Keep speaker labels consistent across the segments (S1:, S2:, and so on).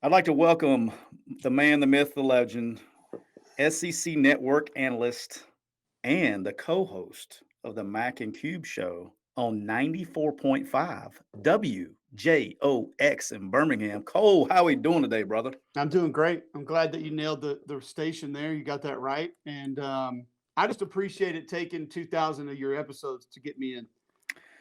S1: I'd like to welcome the man, the myth, the legend, SEC Network analyst, and the co-host of the Mac and Cube show on 94.5 WJOX in Birmingham. Cole, how are we doing today, brother?
S2: I'm doing great. I'm glad that you nailed the station there. You got that right. And I just appreciate it taking 2,000 of your episodes to get me in.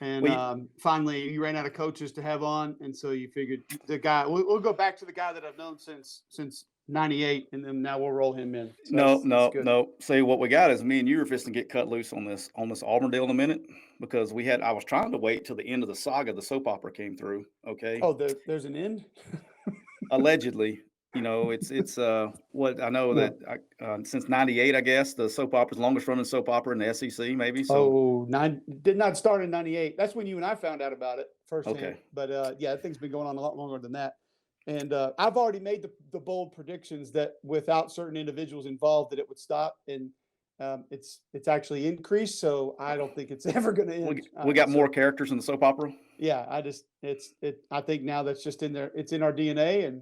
S2: And finally, you ran out of coaches to have on. And so you figured the guy, we'll go back to the guy that I've known since 98. And then now we'll roll him in.
S1: So no. See, what we got is me and you are fixing to get cut loose on this Auburn deal in a minute because I was trying to wait till the end of the saga. The soap opera came through. Okay.
S2: Oh, there's an end?
S1: Allegedly. It's what I know that since '98, I guess the soap opera's longest running soap opera in the SEC, maybe.
S2: So did not start in '98. That's when you and I found out about it firsthand.
S1: Okay.
S2: But that thing's been going on a lot longer than that. And I've already made the bold predictions that without certain individuals involved, that it would stop. And it's actually increased. So I don't think it's ever going to end.
S1: We got more characters in the soap opera.
S2: Yeah, I think now that's just in there. It's in our DNA, and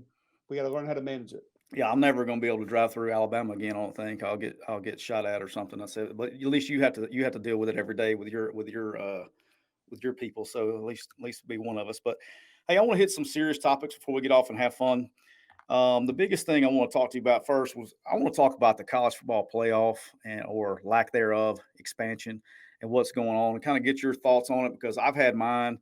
S2: we got to learn how to manage it.
S1: Yeah, I'm never going to be able to drive through Alabama again. I don't think I'll get shot at or something. I said, but at least you have to deal with it every day with your people. So at least be one of us. But hey, I want to hit some serious topics before we get off and have fun. The biggest thing I want to talk to you about first was I want to talk about the college football playoff or lack thereof expansion and what's going on and kind of get your thoughts on it because I've had mine.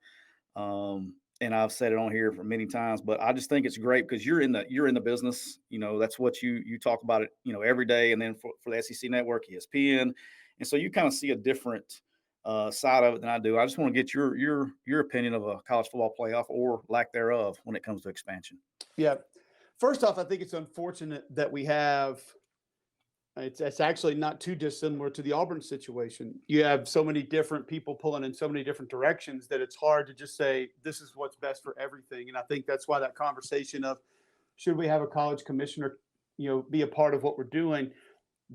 S1: And I've said it on here for many times, but I just think it's great because you're in the business. That's what you talk about it, every day. And then for the SEC Network, ESPN, and so you kind of see a different side of it than I do. I just want to get your opinion of a college football playoff or lack thereof when it comes to expansion.
S2: Yeah. First off, I think it's unfortunate that we have. It's actually not too dissimilar to the Auburn situation. You have so many different people pulling in so many different directions that it's hard to just say this is what's best for everything. And I think that's why that conversation of should we have a college commissioner, be a part of what we're doing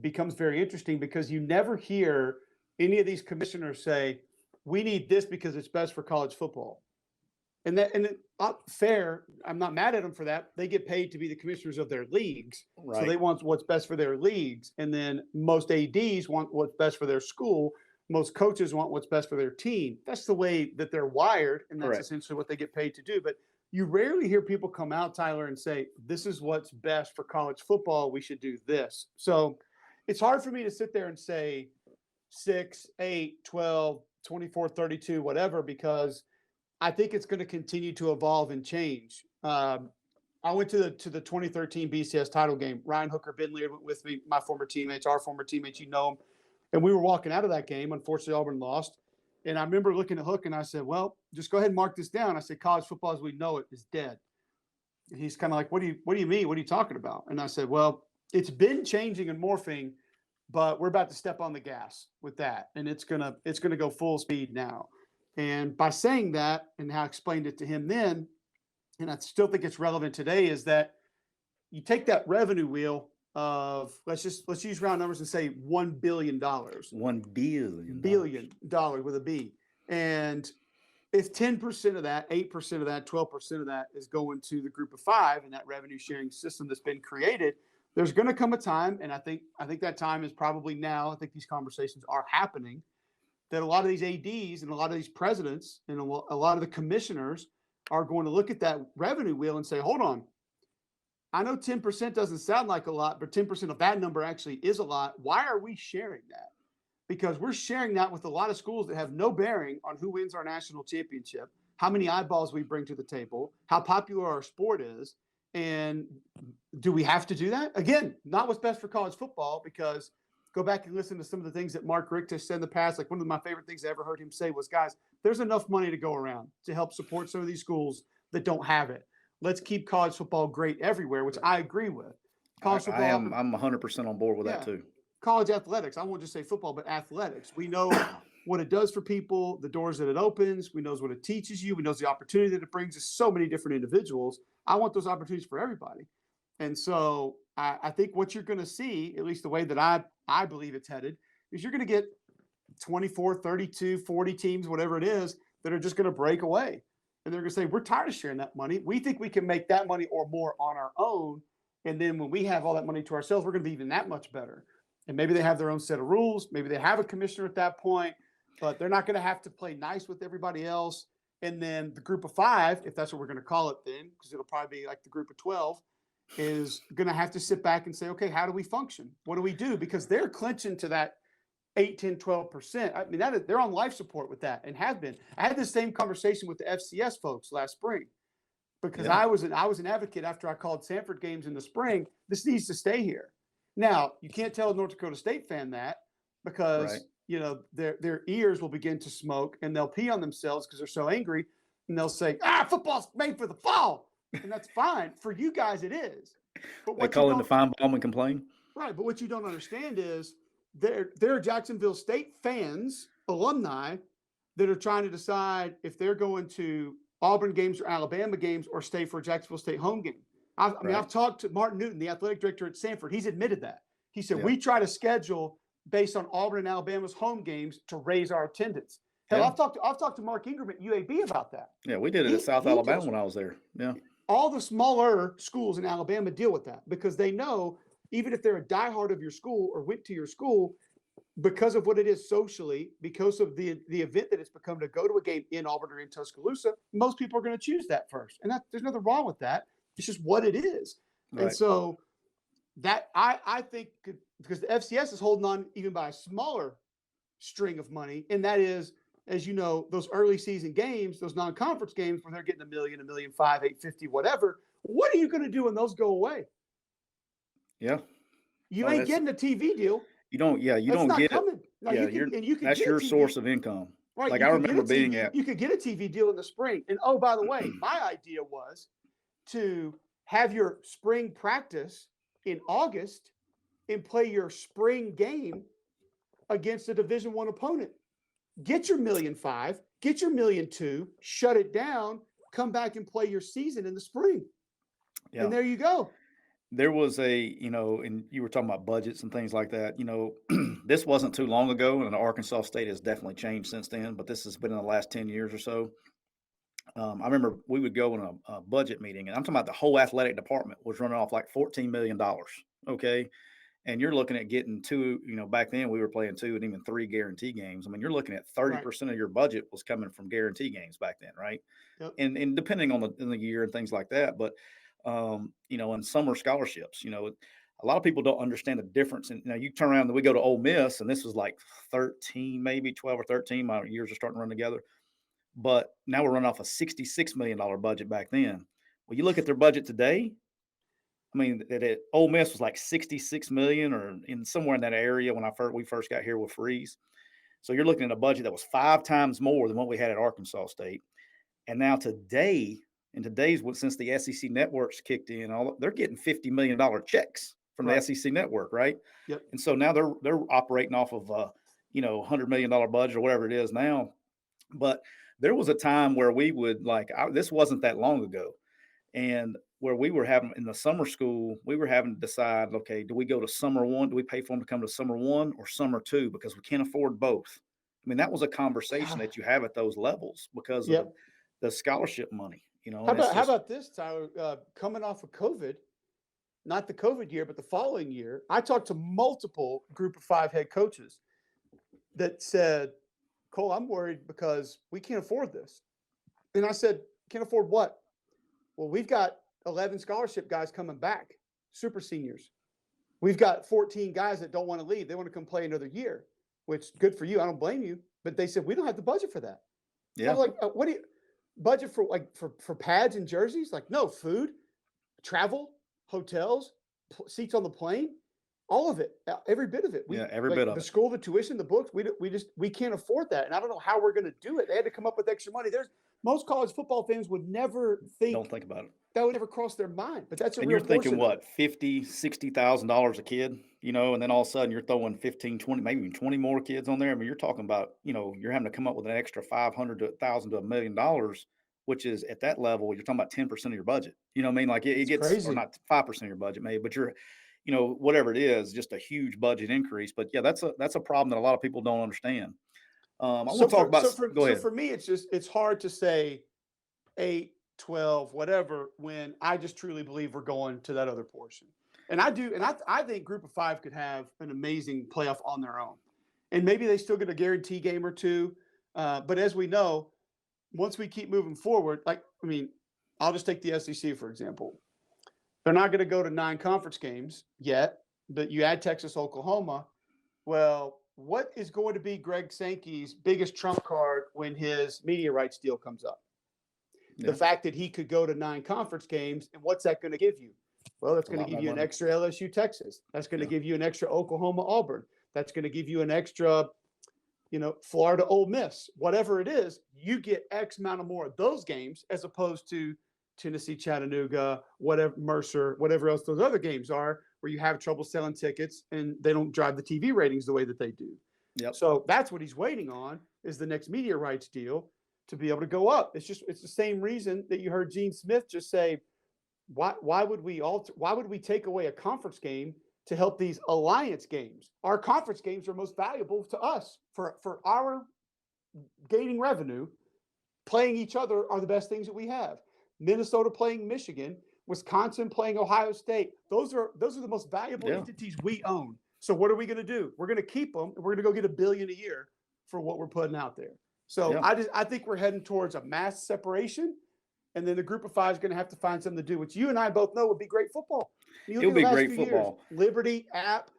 S2: becomes very interesting because you never hear any of these commissioners say we need this because it's best for college football. And fair. I'm not mad at them for that. They get paid to be the commissioners of their leagues. Right. So they want what's best for their leagues. And then most ADs want what's best for their school. Most coaches want what's best for their team. That's the way that they're wired. And that's essentially what they get paid to do. But you rarely hear people come out, Tyler, and say, this is what's best for college football. We should do this. So it's hard for me to sit there and say 6, 8, 12, 24, 32, whatever, because I think it's going to continue to evolve and change. I went to the 2013 BCS title game. Ryan Hooker, Ben Leard went with me, my former teammates, our former teammates, them. And we were walking out of that game. Unfortunately, Auburn lost. And I remember looking at Hook and I said, well, just go ahead and mark this down. I said, college football as we know it is dead. And he's kind of like, what do you mean? What are you talking about? And I said, well, it's been changing and morphing, but we're about to step on the gas with that. And it's gonna go full speed now. And by saying that, and how I explained it to him then, and I still think it's relevant today, is that you take that revenue wheel of let's use round numbers and say $1 billion.
S1: $1 billion.
S2: Billion with a B. And if 10% of that, 8% of that, 12% of that is going to the group of five and that revenue sharing system that's been created, there's going to come a time, and I think that time is probably now. I think these conversations are happening, that a lot of these ADs and a lot of these presidents and a lot of the commissioners are going to look at that revenue wheel and say, hold on, I know 10% doesn't sound like a lot, but 10% of that number actually is a lot. Why are we sharing that? Because we're sharing that with a lot of schools that have no bearing on who wins our national championship, how many eyeballs we bring to the table, how popular our sport is. And do we have to do that? Again, not what's best for college football, because go back and listen to some of the things that Mark Richt has said in the past. Like one of my favorite things I ever heard him say was, guys, there's enough money to go around to help support some of these schools that don't have it. Let's keep college football great everywhere, which I agree with. College football,
S1: I'm 100% on board with that too.
S2: College athletics. I won't just say football, but athletics. We know what it does for people, the doors that it opens. We know what it teaches you. We know the opportunity that it brings to so many different individuals. I want those opportunities for everybody. And so I think what you're going to see, at least the way that I believe it's headed, is you're going to get 24, 32, 40 teams, whatever it is, that are just going to break away. and they're going to say, we're tired of sharing that money. We think we can make that money or more on our own. And then when we have all that money to ourselves, we're going to be even that much better. And maybe they have their own set of rules. Maybe they have a commissioner at that point, but they're not going to have to play nice with everybody else. And then the group of 5, if that's what we're going to call it then, because it'll probably be like the group of 12, is going to have to sit back and say, okay, how do we function? What do we do? Because they're clinching to that 8, 10, 12%. I mean, they're on life support with that and have been. I had the same conversation with the FCS folks last spring because I was an advocate after I called Sanford games in the spring. This needs to stay here. Now, you can't tell a North Dakota State fan that because, their ears will begin to smoke and they'll pee on themselves because they're so angry. And they'll say, football's made for the fall. And that's fine. For you guys, it is. But
S1: they call in the fine bomb and complain.
S2: Right. But what you don't understand is they're Jacksonville State fans, alumni, that are trying to decide if they're going to Auburn games or Alabama games or stay for a Jacksonville State home game. I mean, I've talked to Martin Newton, the athletic director at Sanford. He's admitted that. He said, we try to schedule based on Auburn and Alabama's home games to raise our attendance. Hell, I've talked to Mark Ingram at UAB about that.
S1: Yeah, we did it at South Alabama when I was there. Yeah.
S2: All the smaller schools in Alabama deal with that because they know even if they're a diehard of your school or went to your school, because of what it is socially, because of the event that it's become to go to a game in Auburn or in Tuscaloosa, most people are going to choose that first. And there's nothing wrong with that. It's just what it is. Right. And so that I think because the FCS is holding on even by a smaller string of money, and that is, as you know, those early season games, those non-conference games where they're getting $1 million, $1.5 million, $850,000, whatever. What are you going to do when those go away?
S1: Yeah.
S2: You ain't getting a TV deal.
S1: You don't, you
S2: That's
S1: don't
S2: not
S1: get
S2: coming. Now,
S1: it. That's your source of income.
S2: Right.
S1: Like I remember being at.
S2: You could get a TV deal in the spring. And oh, by the way, my idea was to have your spring practice in August and play your spring game against a Division I opponent. Get your $1.5 million, get your $1.2 million, shut it down, come back and play your season in the spring. Yeah. And there you go.
S1: There was and you were talking about budgets and things like that. This wasn't too long ago, and Arkansas State has definitely changed since then, but this has been in the last 10 years or so. I remember we would go in a budget meeting, and I'm talking about the whole athletic department was running off like $14 million. Okay. And you're looking at getting 2, back then we were playing 2 and even 3 guarantee games. I mean, you're looking at 30% of your budget was coming from guarantee games back then. Right. Yep. And depending on the year and things like that. But, and summer scholarships, a lot of people don't understand the difference. And you turn around and we go to Ole Miss, and this was like 13, maybe 12 or 13. My years are starting to run together. But now we're running off a $66 million budget back then. Well, you look at their budget today. I mean, at Ole Miss was like 66 million or in somewhere in that area when we first got here with Freeze. So you're looking at a budget that was 5 times more than what we had at Arkansas State. And now since the SEC networks kicked in, they're getting $50 million checks from the SEC network, right?
S2: Yep.
S1: And so now they're operating off of $100 million budget or whatever it is now. But there was a time where we would this wasn't that long ago, and where we were having in the summer school, we were having to decide, okay, do we go to summer 1? Do we pay for them to come to summer 1 or summer 2? Because we can't afford both. I mean, that was a conversation that you have at those levels because of the scholarship money.
S2: How about this, Tyler? Coming off of COVID, not the COVID year, but the following year, I talked to multiple group of 5 head coaches that said, Cole, I'm worried because we can't afford this. And I said, can't afford what? Well, we've got 11 scholarship guys coming back, super seniors. We've got 14 guys that don't want to leave. They want to come play another year, which good for you. I don't blame you. But they said, we don't have the budget for that. Yeah. I was like, what do you budget for pads and jerseys? Like, no, food, travel, hotels, seats on the plane, all of it, every bit of it.
S1: Every bit of it.
S2: The school, the tuition, the books, we can't afford that. And I don't know how we're going to do it. They had to come up with extra money. Most college football fans would never
S1: don't think about it.
S2: That would never cross their mind, but that's a
S1: and
S2: real
S1: you're thinking
S2: portion.
S1: What, $50,000-$60,000 a kid, and then all of a sudden you're throwing 15, 20, maybe even 20 more kids on there. I mean, you're talking about, you're having to come up with an extra $500 to $1,000 to $1 million, which is at that level, you're talking about 10% of your budget. You know what I mean? Like it gets,
S2: crazy.
S1: Or not 5% of your budget maybe, but you're, whatever it is, just a huge budget increase. But yeah, that's a problem that a lot of people don't understand. I want to talk about, go ahead.
S2: So for me, it's hard to say, 8, 12, whatever, when I just truly believe we're going to that other portion. And I do, and I think Group of 5 could have an amazing playoff on their own. And maybe they still get a guarantee game or two. But as we know, once we keep moving forward, I'll just take the SEC, for example. They're not going to go to 9 conference games yet, but you add Texas, Oklahoma. Well, what is going to be Greg Sankey's biggest trump card when his media rights deal comes up? Yeah. The fact that he could go to 9 conference games, and what's that going to give you? Well, that's going to give you an extra LSU Texas. That's going to give you an extra Oklahoma Auburn. That's going to give you an extra, Florida Ole Miss. Whatever it is, you get X amount of more of those games as opposed to Tennessee, Chattanooga, whatever, Mercer, whatever else those other games are, where you have trouble selling tickets and they don't drive the TV ratings the way that they do.
S1: Yep.
S2: So that's what he's waiting on, is the next media rights deal to be able to go up. It's the same reason that you heard Gene Smith just say, why would we take away a conference game to help these alliance games? Our conference games are most valuable to us for our gaining revenue. Playing each other are the best things that we have. Minnesota playing Michigan, Wisconsin playing Ohio State. Those are the most valuable entities we own. So what are we going to do? We're going to keep them, and we're going to go get $1 billion a year for what we're putting out there. So I think we're heading towards a mass separation, and then the Group of 5 is going to have to find something to do, which you and I both know would be great football.
S1: It would be great football.
S2: Liberty, App,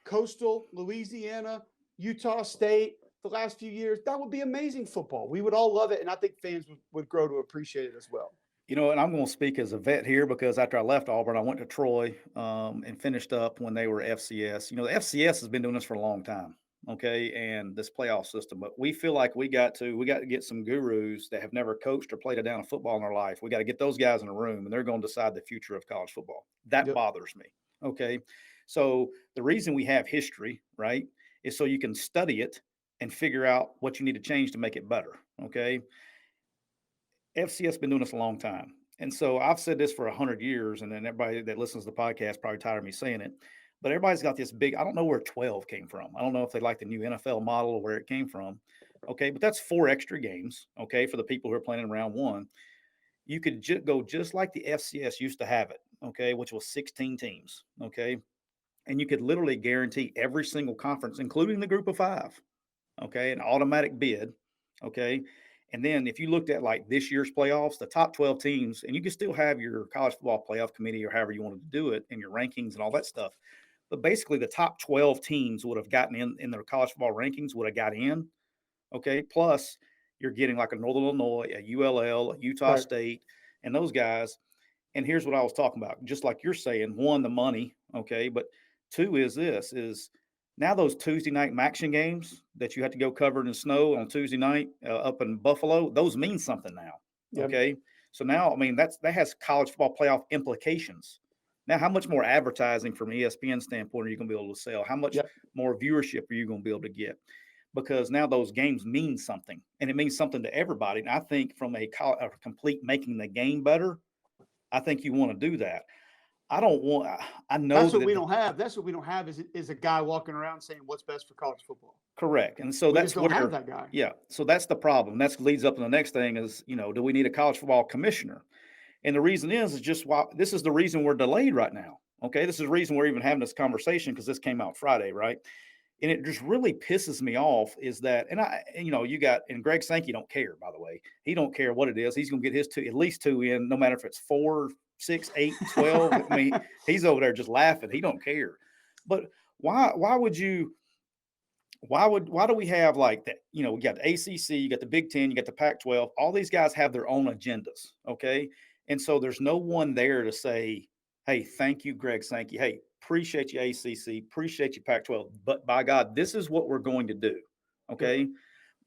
S2: Coastal, Louisiana, Utah State. The last few years, that would be amazing football. We would all love it, and I think fans would grow to appreciate it as well.
S1: And I'm going to speak as a vet here, because after I left Auburn, I went to Troy and finished up when they were FCS. The FCS has been doing this for a long time, okay, and this playoff system. But we feel like we got to get some gurus that have never coached or played a down of football in their life. We got to get those guys in a room, and they're going to decide the future of college football. That bothers me, okay? So the reason we have history, right, is so you can study it and figure out what you need to change to make it better, okay? FCS has been doing this a long time. And so I've said this for 100 years, and then everybody that listens to the podcast probably tired of me saying it, but everybody's got this big, I don't know where 12 came from. I don't know if they like the new NFL model or where it came from. Okay. But that's 4 extra games. Okay. For the people who are playing in round 1, you could go just like the FCS used to have it. Okay. Which was 16 teams. Okay. And you could literally guarantee every single conference, including the Group of 5. Okay. An automatic bid. Okay. And then if you looked at like this year's playoffs, the top 12 teams, and you can still have your college football playoff committee or however you wanted to do it and your rankings and all that stuff. But basically the top 12 teams would have gotten in their college football rankings, would have got in. Okay. Plus you're getting like a Northern Illinois, a ULL, a Utah State, and those guys. And here's what I was talking about. Just like you're saying, 1, the money. Okay. But 2 is now those Tuesday night action games that you have to go covered in snow on Tuesday night up in Buffalo, those mean something now. Yep. Okay. So now, that has college football playoff implications. Now, how much more advertising from an ESPN standpoint are you going to be able to sell? How much more viewership are you going to be able to get? Because now those games mean something, and it means something to everybody. And I think from a complete making the game better, I think you want to do that. I know
S2: that's what we don't have. That's what we don't have is a guy walking around saying what's best for college football.
S1: Correct. And so that's
S2: don't have that guy.
S1: Yeah. So that's the problem. That leads up to the next thing is, do we need a college football commissioner? And the reason is just why this is the reason we're delayed right now. Okay. This is the reason we're even having this conversation, because this came out Friday, right? And it just really pisses me off is that, and Greg Sankey don't care, by the way. He don't care what it is. He's going to get his at least 2 in, no matter if it's 4, 6, 8, 12. He's over there just laughing. He don't care. But why do we have like that? We got the ACC, you got the Big Ten, you got the Pac-12. All these guys have their own agendas. Okay. And so there's no one there to say, hey, thank you, Greg Sankey. Hey, appreciate you, ACC, appreciate you, Pac-12. But by God, this is what we're going to do. Okay.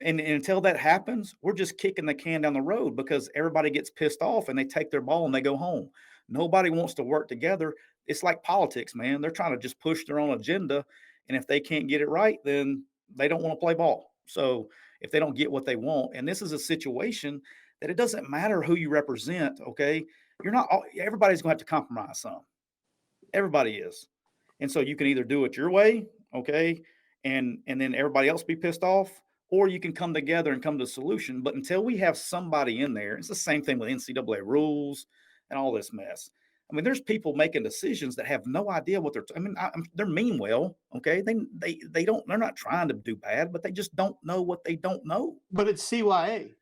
S1: And until that happens, we're just kicking the can down the road, because everybody gets pissed off and they take their ball and they go home. Nobody wants to work together. It's like politics, man. They're trying to just push their own agenda. And if they can't get it right, then they don't want to play ball. So if they don't get what they want, and this is a situation that it doesn't matter who you represent. Okay. Everybody's going to have to compromise some. Everybody is. And so you can either do it your way. Okay. And then everybody else be pissed off, or you can come together and come to a solution. But until we have somebody in there, it's the same thing with NCAA rules and all this mess. I mean, there's people making decisions that have no idea what they're mean well, okay? They don't, they're not trying to do bad, but they just don't know what they don't know
S2: But it's CYA,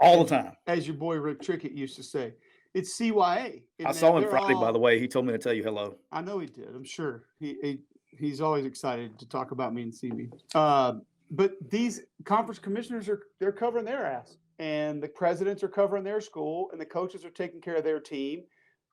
S1: all the time.
S2: as your boy Rick Trickett used to say. It's CYA.
S1: I saw him Friday, by the way. He told me to tell you hello.
S2: I know he did. I'm sure he's always excited to talk about me and see me. But these conference commissioners they're covering their ass, and the presidents are covering their school, and the coaches are taking care of their team.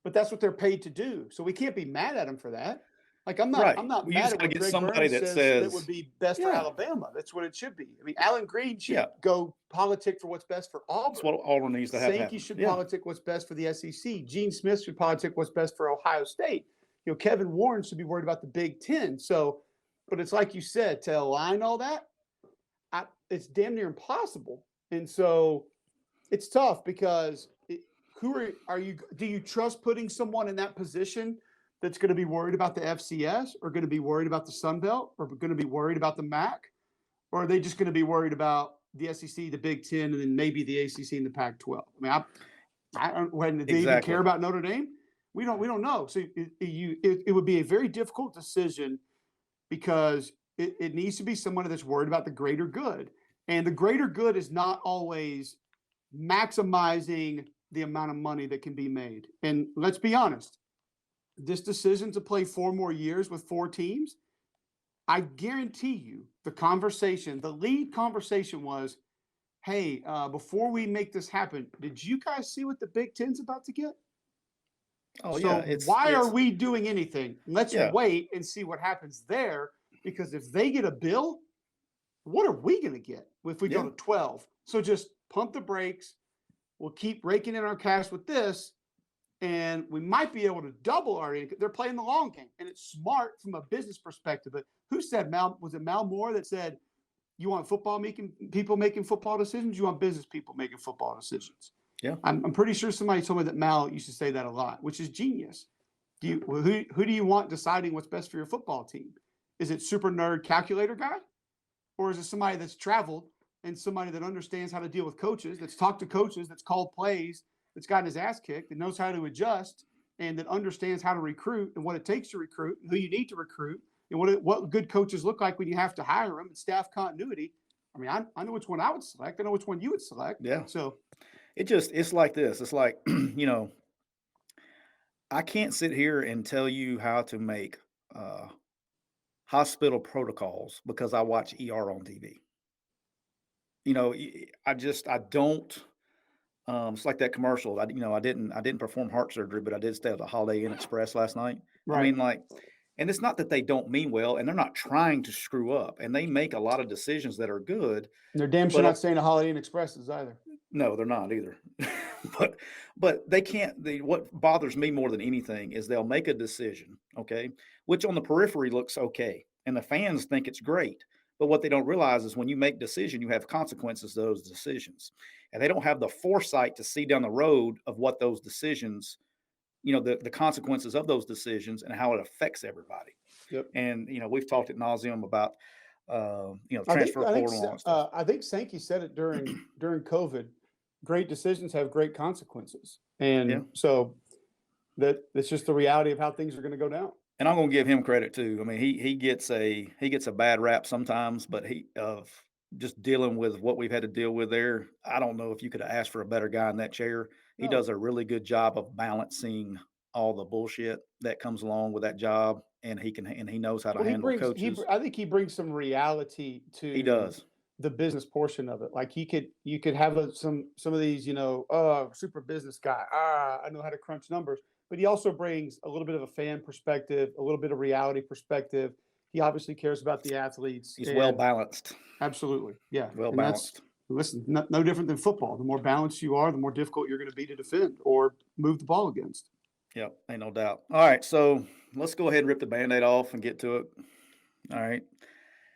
S2: But that's what they're paid to do. So we can't be mad at them for that. Like I'm not mad at what Greg Burns says that would be best for Alabama. That's what it should be. I mean, Alan Green should go politic for what's best for Auburn.
S1: That's what Auburn needs to have.
S2: Sankey should politic what's best for the SEC. Gene Smith should politic what's best for Ohio State. You know, Kevin Warren should be worried about the Big Ten. So, but it's like you said, to align all that, it's damn near impossible. And so it's tough because do you trust putting someone in that position that's going to be worried about the FCS, or going to be worried about the Sun Belt, or going to be worried about the MAC? Or are they just going to be worried about the SEC, the Big Ten, and then maybe the ACC and the Pac-12? I mean, I don't. When they even care about Notre Dame, we don't know. So it would be a very difficult decision because it needs to be someone that's worried about the greater good, and the greater good is not always maximizing the amount of money that can be made. And let's be honest, this decision to play 4 more years with 4 teams, I guarantee you the lead conversation was, hey, before we make this happen, did you guys see what the Big Ten's about to get?
S1: Oh,
S2: so why are we doing anything? Let's wait and see what happens there, because if they get a bill, what are we going to get if we go to 12? So just pump the brakes. We'll keep raking in our cash with this, and we might be able to double our income. They're playing the long game, and it's smart from a business perspective. But who said was it Mal Moore that said, you want people making football decisions? You want business people making football decisions?
S1: Yeah.
S2: I'm pretty sure somebody told me that Mal used to say that a lot, which is genius. Who do you want deciding what's best for your football team? Is it super nerd calculator guy? Or is it somebody that's traveled and somebody that understands how to deal with coaches, that's talked to coaches, that's called plays, that's gotten his ass kicked, that knows how to adjust, and that understands how to recruit and what it takes to recruit, and who you need to recruit, and what good coaches look like when you have to hire them, and staff continuity? I mean, I know which one I would select. I know which one you would select.
S1: Yeah.
S2: So
S1: it's like this. It's like, I can't sit here and tell you how to make hospital protocols because I watch ER on TV. I don't. It's like that commercial. I didn't perform heart surgery, but I did stay at the Holiday Inn Express last night.
S2: Right.
S1: I mean, and it's not that they don't mean well, and they're not trying to screw up, and they make a lot of decisions that are good.
S2: And they're damn sure not staying at Holiday Inn Expresses either.
S1: No, they're not either. but they can't. What bothers me more than anything is they'll make a decision, okay, which on the periphery looks okay, and the fans think it's great. But what they don't realize is when you make decision, you have consequences to those decisions, and they don't have the foresight to see down the road of what those decisions, the consequences of those decisions and how it affects everybody.
S2: Yep.
S1: And we've talked ad nauseum about transfer portal and stuff.
S2: I think Sankey said it during COVID. Great decisions have great consequences, and so that's just the reality of how things are going to go down.
S1: And I'm going to give him credit too. I mean, he gets a bad rap sometimes, but of just dealing with what we've had to deal with there. I don't know if you could have asked for a better guy in that chair. He does a really good job of balancing all the bullshit that comes along with that job, and he knows how to handle coaches.
S2: I think he brings some reality to.
S1: He does.
S2: The business portion of it. Like you could have some of these, super business guy. I know how to crunch numbers. But he also brings a little bit of a fan perspective, a little bit of reality perspective. He obviously cares about the athletes.
S1: He's well balanced.
S2: Absolutely. Yeah.
S1: Well balanced.
S2: Listen, no different than football. The more balanced you are, the more difficult you're going to be to defend or move the ball against.
S1: Yep. Ain't no doubt. All right. So let's go ahead and rip the Band-Aid off and get to it. All right.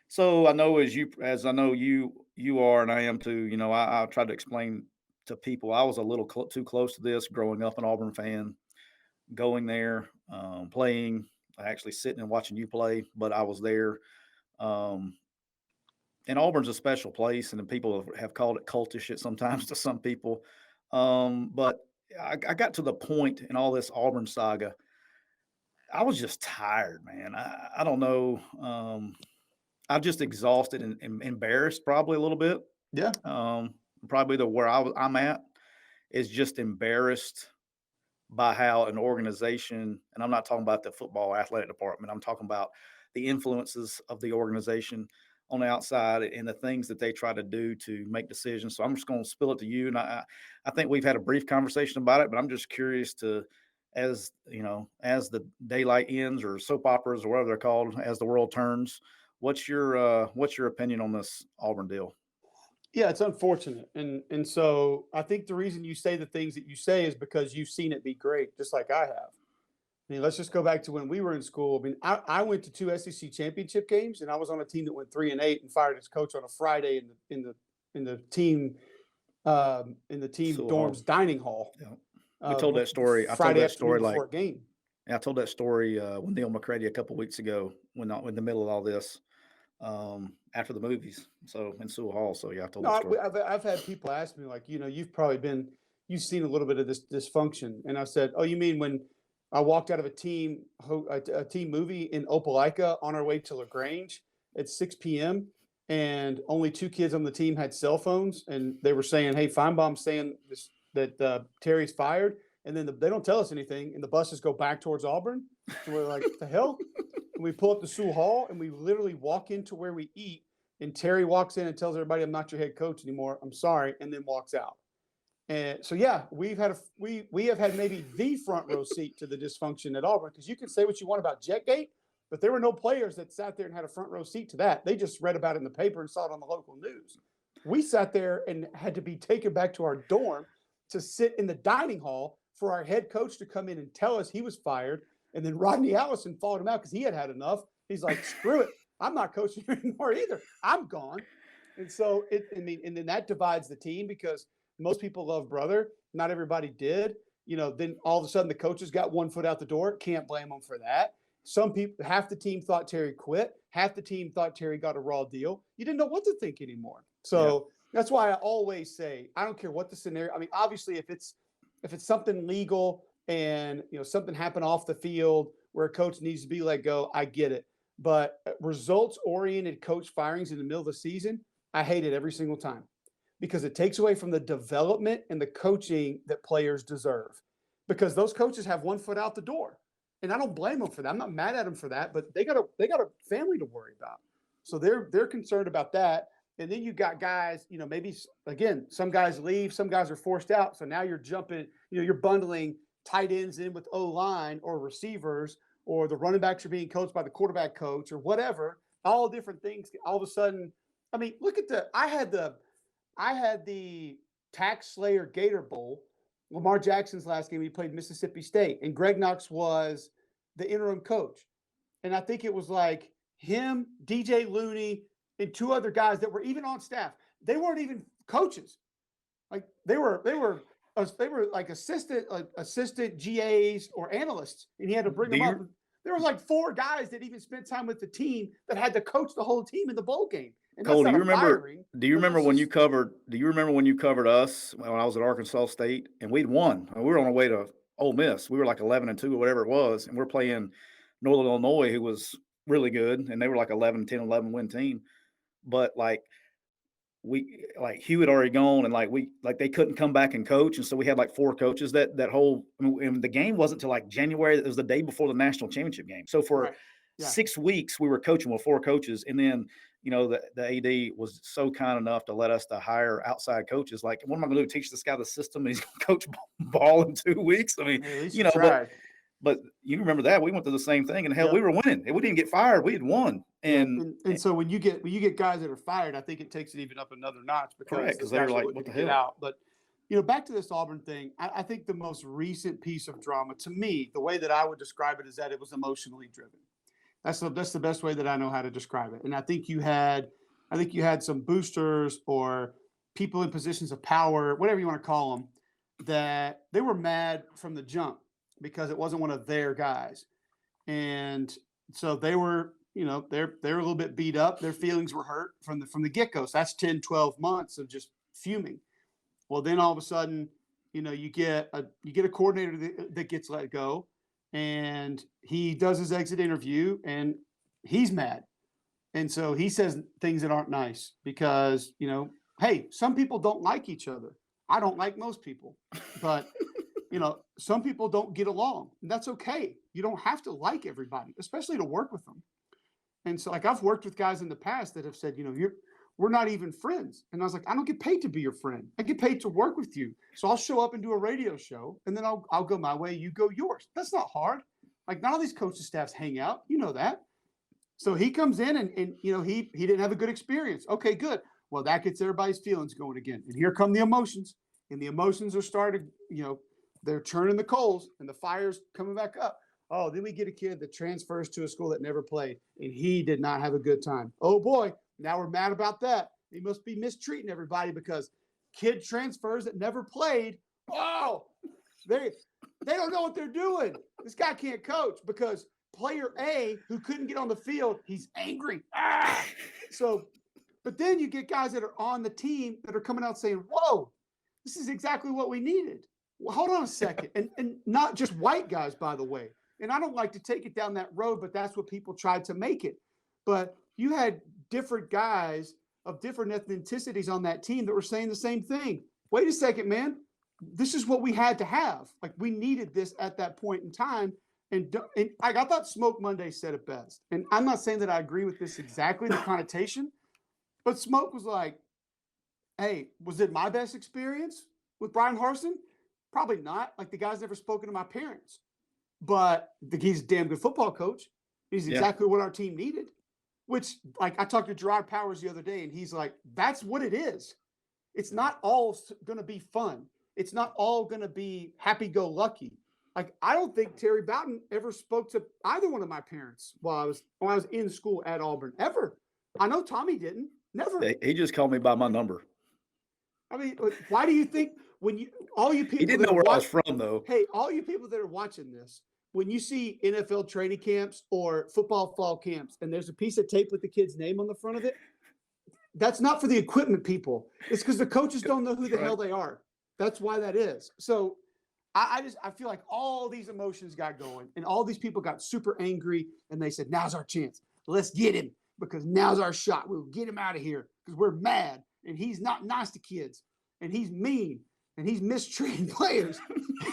S1: So I know as I know you are, and I am too, I tried to explain to people, I was a little too close to this growing up an Auburn fan. Going there, playing, actually sitting and watching you play, but I was there. and Auburn's a special place, and then people have called it cultish at sometimes to some people. But I got to the point in all this Auburn saga, I was just tired, man. I don't know. I'm just exhausted and embarrassed, probably a little bit.
S2: Yeah.
S1: Um, Probably where I'm at is just embarrassed by how an organization, and I'm not talking about the football athletic department, I'm talking about the influences of the organization on the outside and the things that they try to do to make decisions. So I'm just going to spill it to you. And I think we've had a brief conversation about it, but I'm just curious to, as you know, as the daylight ends or soap operas or whatever they're called, as the world turns, what's your opinion on this Auburn deal?
S2: Yeah, it's unfortunate. And so I think the reason you say the things that you say is because you've seen it be great, just like I have. I mean, let's just go back to when we were in school. I mean, I went to 2 SEC championship games, and I was on a team that went 3-8 and fired its coach on a Friday in the team
S1: So
S2: dorms dining hall.
S1: yeah. We told that story. I told
S2: Friday
S1: that
S2: afternoon
S1: story like
S2: before a game.
S1: I told that story with Neil McCready a couple weeks ago when in the middle of all this, after the movies. So in Sewell Hall. So yeah, I told
S2: No,
S1: that story.
S2: I've had people ask me like, you've seen a little bit of this dysfunction, and I said, oh, you mean when I walked out of a team movie in Opelika on our way to LaGrange at 6 p.m. and only 2 kids on the team had cell phones, and they were saying, hey, Feinbaum's saying that Terry's fired, and then they don't tell us anything, and the buses go back towards Auburn. So we're like, the hell? And we pull up to Sewell Hall, and we literally walk into where we eat, and Terry walks in and tells everybody, I'm not your head coach anymore. I'm sorry, and then walks out. And so, yeah, we have had maybe the front row seat to the dysfunction at Auburn, because you can say what you want about Jetgate, but there were no players that sat there and had a front row seat to that. They just read about it in the paper and saw it on the local news. We sat there and had to be taken back to our dorm to sit in the dining hall for our head coach to come in and tell us he was fired. And then Rodney Allison followed him out because he had enough. He's like, screw it. I'm not coaching anymore either. I'm gone. And so and then that divides the team, because most people love brother. Not everybody did. Then all of a sudden the coaches got one foot out the door. Can't blame them for that. Some people, half the team thought Terry quit. Half the team thought Terry got a raw deal. You didn't know what to think anymore. So That's why I always say, I don't care what the scenario. I mean, obviously, if it's something legal and something happened off the field where a coach needs to be let go, I get it. But results-oriented coach firings in the middle of the season, I hate it every single time, because it takes away from the development and the coaching that players deserve, because those coaches have one foot out the door, and I don't blame them for that. I'm not mad at them for that, but they got a family to worry about. So they're concerned about that. And then you got guys, maybe again, some guys leave, some guys are forced out. So now you're jumping, you're bundling tight ends in with O-line or receivers, or the running backs are being coached by the quarterback coach or whatever, all different things. All of a sudden, I mean, look at I had the Tax Slayer Gator Bowl, Lamar Jackson's last game. He played Mississippi State, and Greg Knox was the interim coach. And I think it was like him, DJ Looney, and 2 other guys that were even on staff. They weren't even coaches. Like they were like assistant GAs or analysts, and he had to bring them up. There was like 4 guys that even spent time with the team that had to coach the whole team in the bowl game. And
S1: Cole,
S2: do you remember
S1: when you covered us when I was at Arkansas State and we'd won? We were on our way to Ole Miss. We were like 11-2 or whatever it was, and we're playing Northern Illinois, who was really good, and they were like 11-10, 11 win team. But Hugh had already gone, and they couldn't come back and coach, and so we had like 4 coaches that whole. And the game wasn't until like January. It was the day before the national championship game. So for 6 weeks we were coaching with 4 coaches, and then the AD was so kind enough to let us to hire outside coaches. Like, what am I going to do? Teach this guy the system? And he's going to coach ball in 2 weeks? I mean, but you remember that we went through the same thing, and hell, we were winning. We didn't get fired. We had won. And
S2: so when you get guys that are fired, I think it takes it even up another notch, because
S1: they're like, what the hell?
S2: Out. But back to this Auburn thing, I think the most recent piece of drama, to me, the way that I would describe it is that it was emotionally driven. That's the best way that I know how to describe it. And I think you had some boosters or people in positions of power, whatever you want to call them, that they were mad from the jump because it wasn't one of their guys. And so they were they're a little bit beat up. Their feelings were hurt from the get-go. So that's 10, 12 months of just fuming. Well, then all of a sudden, you get a coordinator that gets let go, and he does his exit interview, and he's mad. And so he says things that aren't nice because, hey, some people don't like each other. I don't like most people, but some people don't get along, and that's okay. You don't have to like everybody, especially to work with them. And so, like, I've worked with guys in the past that have said, we're not even friends. And I was like, I don't get paid to be your friend. I get paid to work with you. So I'll show up and do a radio show, and then I'll go my way. You go yours. That's not hard. Like, not all these coaching staffs hang out. You know that. So he comes in and he didn't have a good experience. Okay, good. Well, that gets everybody's feelings going again. And here come the emotions. And the emotions are starting, they're churning the coals, and the fire's coming back up. Oh, then we get a kid that transfers to a school that never played, and he did not have a good time. Oh boy, now we're mad about that. He must be mistreating everybody because kid transfers that never played. Oh, they don't know what they're doing. This guy can't coach because player A, who couldn't get on the field, he's angry. So, but then you get guys that are on the team that are coming out saying, whoa, this is exactly what we needed. Well, hold on a second. And not just white guys, by the way. And I don't like to take it down that road, but that's what people tried to make it. But you had different guys of different ethnicities on that team that were saying the same thing. Wait a second, man. This is what we had to have. Like, we needed this at that point in time. And I thought Smoke Monday said it best. And I'm not saying that I agree with this exactly, the connotation, but Smoke was like, hey, was it my best experience with Brian Harsin? Probably not. Like, the guy's never spoken to my parents. But he's a damn good football coach. He's exactly what our team needed. Which, like, I talked to Gerard Powers the other day, and he's like, that's what it is. It's not all going to be fun. It's not all going to be happy-go-lucky. Like, I don't think Terry Bowden ever spoke to either one of my parents when I was in school at Auburn, ever. I know Tommy didn't. Never.
S1: He just called me by my number.
S2: I mean, why do you think all you people
S1: he didn't know where I was from, though.
S2: Hey, all you people that are watching this, when you see NFL training camps or football fall camps, and there's a piece of tape with the kid's name on the front of it, that's not for the equipment people. It's because the coaches don't know who the hell they are. That's why that is. So I feel like all these emotions got going, and all these people got super angry, and they said, now's our chance. Let's get him, because now's our shot. We'll get him out of here because we're mad, and he's not nice to kids, and he's mean, and he's mistreating players.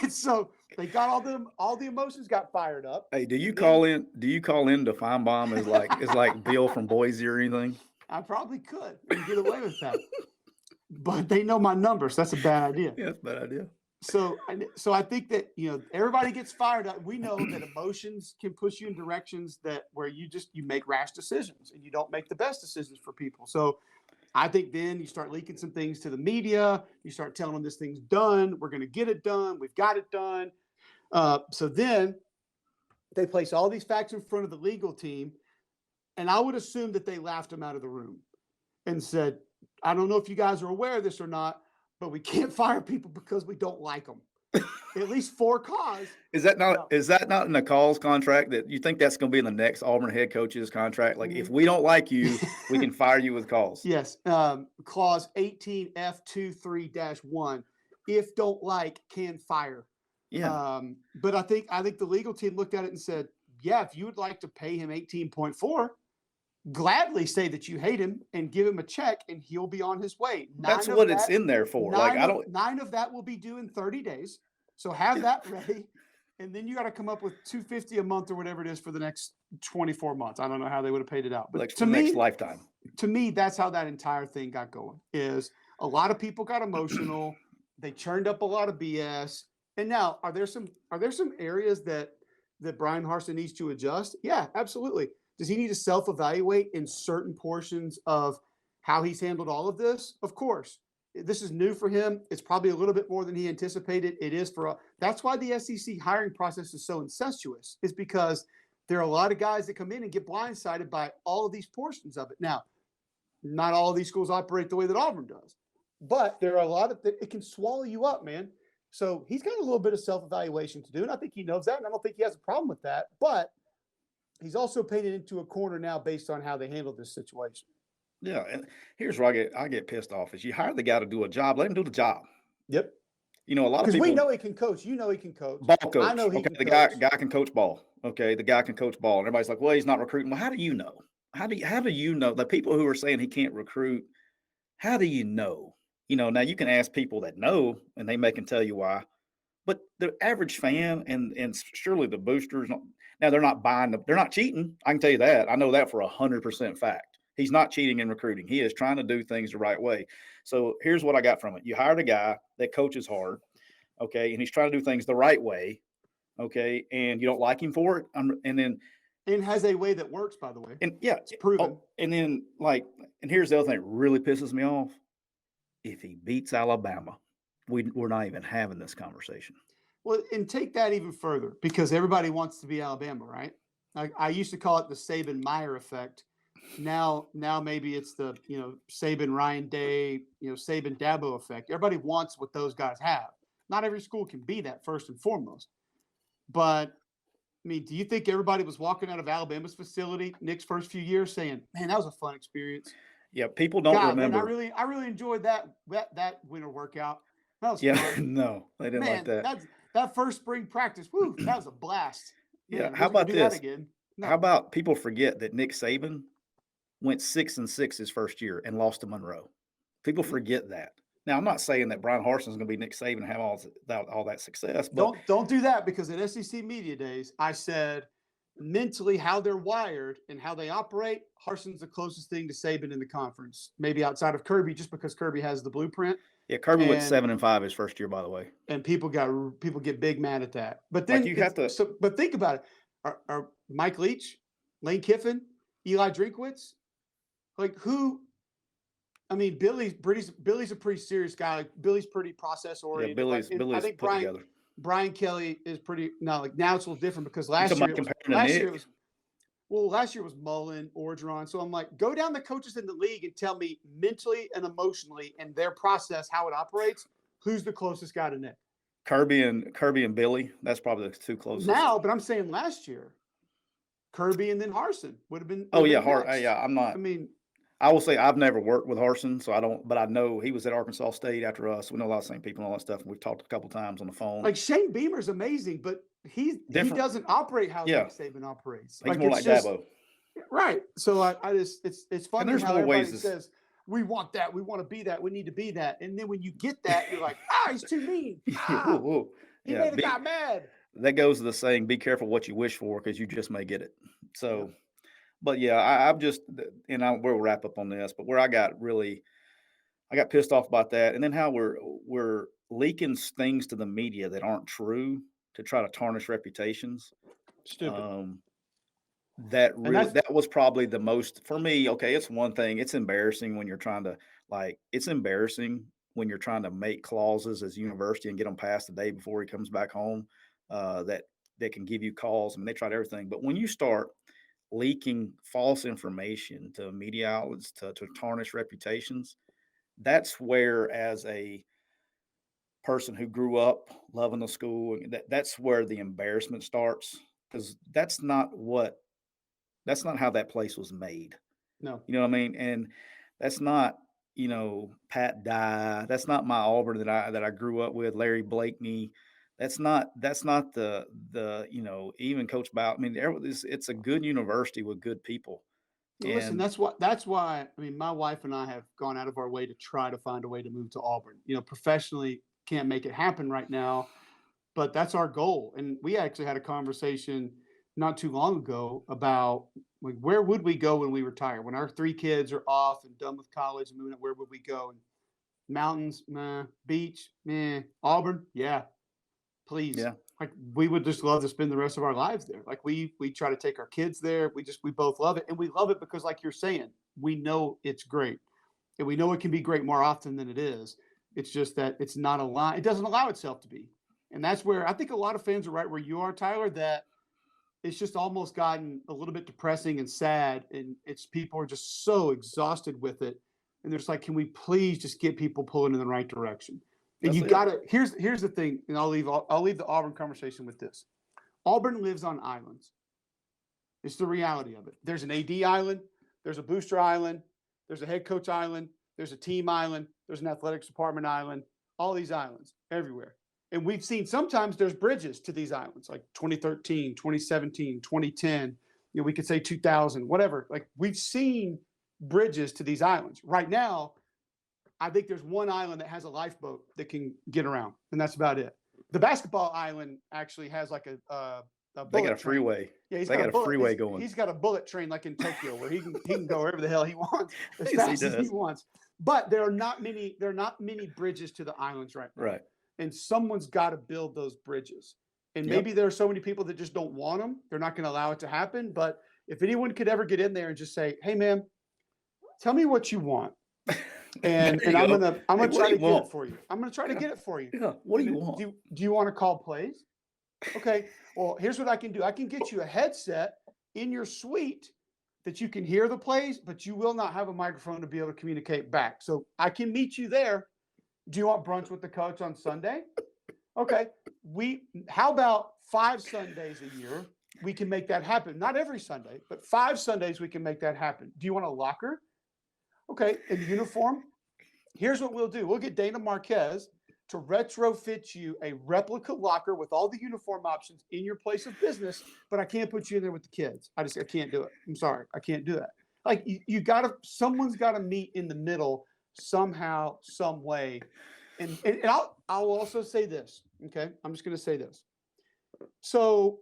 S2: And so they got all the emotions got fired up.
S1: Hey, do you call in to Feinbaum as like Bill from Boise or anything?
S2: I probably could and get away with that. But they know my number, so that's a bad idea.
S1: Yeah, that's a bad idea.
S2: So I think that, everybody gets fired up. We know that emotions can push you in directions where you make rash decisions, and you don't make the best decisions for people. So I think then you start leaking some things to the media. You start telling them this thing's done. We're going to get it done. We've got it done. So then they place all these facts in front of the legal team. And I would assume that they laughed them out of the room and said, I don't know if you guys are aware of this or not, but we can't fire people because we don't like them. At least for cause.
S1: Is that not in the calls contract that you think that's going to be in the next Auburn head coach's contract? Like, if we don't like you, we can fire you with calls.
S2: Yes. Clause 18F23-1. If don't like, can fire.
S1: Yeah.
S2: But I think the legal team looked at it and said, yeah, if you would like to pay him 18.4, gladly say that you hate him and give him a check, and he'll be on his way.
S1: That's what it's in there for.
S2: Nine of that will be due in 30 days. So have that ready. And then you got to come up with $250 a month or whatever it is for the next 24 months. I don't know how they would have paid it out, but
S1: like to me, next lifetime.
S2: To me, that's how that entire thing got going. Is a lot of people got emotional. They churned up a lot of BS. And now, are there some areas that Brian Harsin needs to adjust? Yeah, absolutely. Does he need to self-evaluate in certain portions of how he's handled all of this? Of course. This is new for him. It's probably a little bit more than he anticipated. It is that's why the SEC hiring process is so incestuous, is because there are a lot of guys that come in and get blindsided by all of these portions of it. Now, not all of these schools operate the way that Auburn does, but there are a lot of it can swallow you up, man. So he's got a little bit of self-evaluation to do, and I think he knows that, and I don't think he has a problem with that. But he's also painted into a corner now based on how they handled this situation.
S1: Yeah, and here's where I get pissed off is you hire the guy to do a job, let him do the job.
S2: Yep.
S1: You know, a lot of
S2: Because we
S1: people
S2: know he can coach. You know he can coach.
S1: ball
S2: I
S1: coach.
S2: know he
S1: Okay,
S2: can
S1: the
S2: coach.
S1: guy can coach ball. Okay, the guy can coach ball, and everybody's like, well, he's not recruiting. Well, how do you know? How do you know the people who are saying he can't recruit? How do you know? You know, now you can ask people that know, and they can tell you why. But the average fan and surely the boosters, now they're not buying they're not cheating. I can tell you that. I know that for 100% fact. He's not cheating in recruiting. He is trying to do things the right way. So here's what I got from it. You hired a guy that coaches hard, okay, and he's trying to do things the right way, okay, and you don't like him for it.
S2: And has a way that works, by the way.
S1: And yeah,
S2: it's proven.
S1: And then and here's the other thing that really pisses me off. If he beats Alabama, we're not even having this conversation.
S2: Well, and take that even further because everybody wants to be Alabama, right? I used to call it the Saban Meyer effect. Now maybe it's the Saban Ryan Day, Saban Dabo effect. Everybody wants what those guys have. Not every school can be that first and foremost. But I mean, do you think everybody was walking out of Alabama's facility Nick's first few years saying, "Man, that was a fun experience"?
S1: Yeah, people don't remember.
S2: Man, I really enjoyed that winter workout. That was
S1: fun. No, they didn't like that.
S2: That first spring practice. Woo, that was a blast.
S1: Man, yeah, how about this? Again? No. How about people forget that Nick Saban went 6-6 his first year and lost to Monroe? People forget that. Now, I'm not saying that Brian Harson's going to be Nick Saban and have all that success, but
S2: don't do that because at SEC Media Days, I said mentally how they're wired and how they operate. Harson's the closest thing to Saban in the conference, maybe outside of Kirby, just because Kirby has the blueprint.
S1: Yeah, Kirby went 7-5 his first year, by the way.
S2: And people get big mad at that. But then you have to. But think about it: are Mike Leach, Lane Kiffin, Eli Drinkwitz, like who? I mean, Billy's a pretty serious guy. Like, Billy's pretty process oriented.
S1: Yeah, Billy's I think put together.
S2: Brian Kelly is pretty now it's a little different because last year was Mullen, Orgeron. So I'm like, go down the coaches in the league and tell me mentally and emotionally and their process, how it operates, who's the closest guy to Nick?
S1: Kirby and Billy. That's probably the two closest.
S2: Now, but I'm saying last year, Kirby and then Harsin would have been.
S1: I'm not. I mean, I will say I've never worked with Harsin, so I don't. But I know he was at Arkansas State after us. We know a lot of the same people and all that stuff. And we've talked a couple times on the phone.
S2: Like Shane Beamer's amazing, but he doesn't operate how Nick Saban operates.
S1: He's more like Dabo.
S2: Right. So I just it's funny
S1: how
S2: everybody says we want that, we want to be that, we need to be that, and then when you get that, you're like, he's too mean. He made the guy mad.
S1: That goes to the saying, "Be careful what you wish for, because you just may get it." So. But yeah, I've just, and we'll wrap up on this, but where I got pissed off about that. And then how we're leaking things to the media that aren't true to try to tarnish reputations.
S2: Stupid.
S1: That was probably the most for me. Okay. It's one thing. It's embarrassing when you're trying to make clauses as a university and get them passed the day before he comes back home, that can give you calls. I mean, they tried everything, but when you start leaking false information to media outlets to tarnish reputations, that's where, as a person who grew up loving the school, that's where the embarrassment starts, because that's not how that place was made.
S2: No,
S1: you know what I mean? And that's not, Pat Dye. That's not my Auburn that I grew up with, Larry Blakeney. That's not the even Coach Bow. I mean, it's a good university with good people.
S2: Listen, that's why I mean, my wife and I have gone out of our way to try to find a way to move to Auburn. Professionally can't make it happen right now, but that's our goal. And we actually had a conversation not too long ago about where would we go when we retire, when our 3 kids are off and done with college and moving up, where would we go? And mountains, meh. Beach, meh. Auburn, yeah. Please.
S1: Yeah.
S2: Like, we would just love to spend the rest of our lives there. Like, we try to take our kids there. We both love it. And we love it because, like you're saying, we know it's great. And we know it can be great more often than it is. It's just that it's not it doesn't allow itself to be. And that's where I think a lot of fans are right where you are, Tyler, that it's just almost gotten a little bit depressing and sad. And people are just so exhausted with it. And they're just like, can we please just get people pulling in the right direction? And you got to, here's the thing, and I'll leave the Auburn conversation with this. Auburn lives on islands. It's the reality of it. There's an AD island, there's a booster island, there's a head coach island, there's a team island, there's an athletics department island, all these islands everywhere. And we've seen sometimes there's bridges to these islands, like 2013, 2017, 2010, we could say 2000, whatever. Like we've seen bridges to these islands. Right now, I think there's one island that has a lifeboat that can get around, and that's about it. The basketball island actually has like a
S1: They got a
S2: train.
S1: freeway.
S2: Yeah,
S1: They got a freeway going.
S2: He's got a bullet train like in Tokyo where he can go wherever the hell he wants as
S1: Yes, he
S2: fast as he
S1: does.
S2: wants. But there are not many bridges to the islands right now.
S1: Right.
S2: And someone's got to build those bridges. And
S1: Yep.
S2: maybe there are so many people that just don't want them. They're not going to allow it to happen. But if anyone could ever get in there and just say, "Hey, man, tell me what you want," and
S1: There you
S2: I'm
S1: go.
S2: gonna
S1: Hey,
S2: try
S1: what do
S2: to
S1: you
S2: get
S1: want?
S2: it for you. I'm gonna try to
S1: Yeah.
S2: get it for you.
S1: Yeah. What do you want?
S2: Do you want to call plays? Okay. Well, here's what I can do. I can get you a headset in your suite that you can hear the plays, but you will not have a microphone to be able to communicate back. So I can meet you there. Do you want brunch with the coach on Sunday? Okay. How about 5 Sundays a year? We can make that happen. Not every Sunday, but 5 Sundays we can make that happen. Do you want a locker? Okay. In uniform? Here's what we'll do. We'll get Dana Marquez to retrofit you a replica locker with all the uniform options in your place of business, but I can't put you in there with the kids. I can't do it. I'm sorry. I can't do that. Like someone's got to meet in the middle somehow, some way. And I'll also say this. Okay. I'm just going to say this. So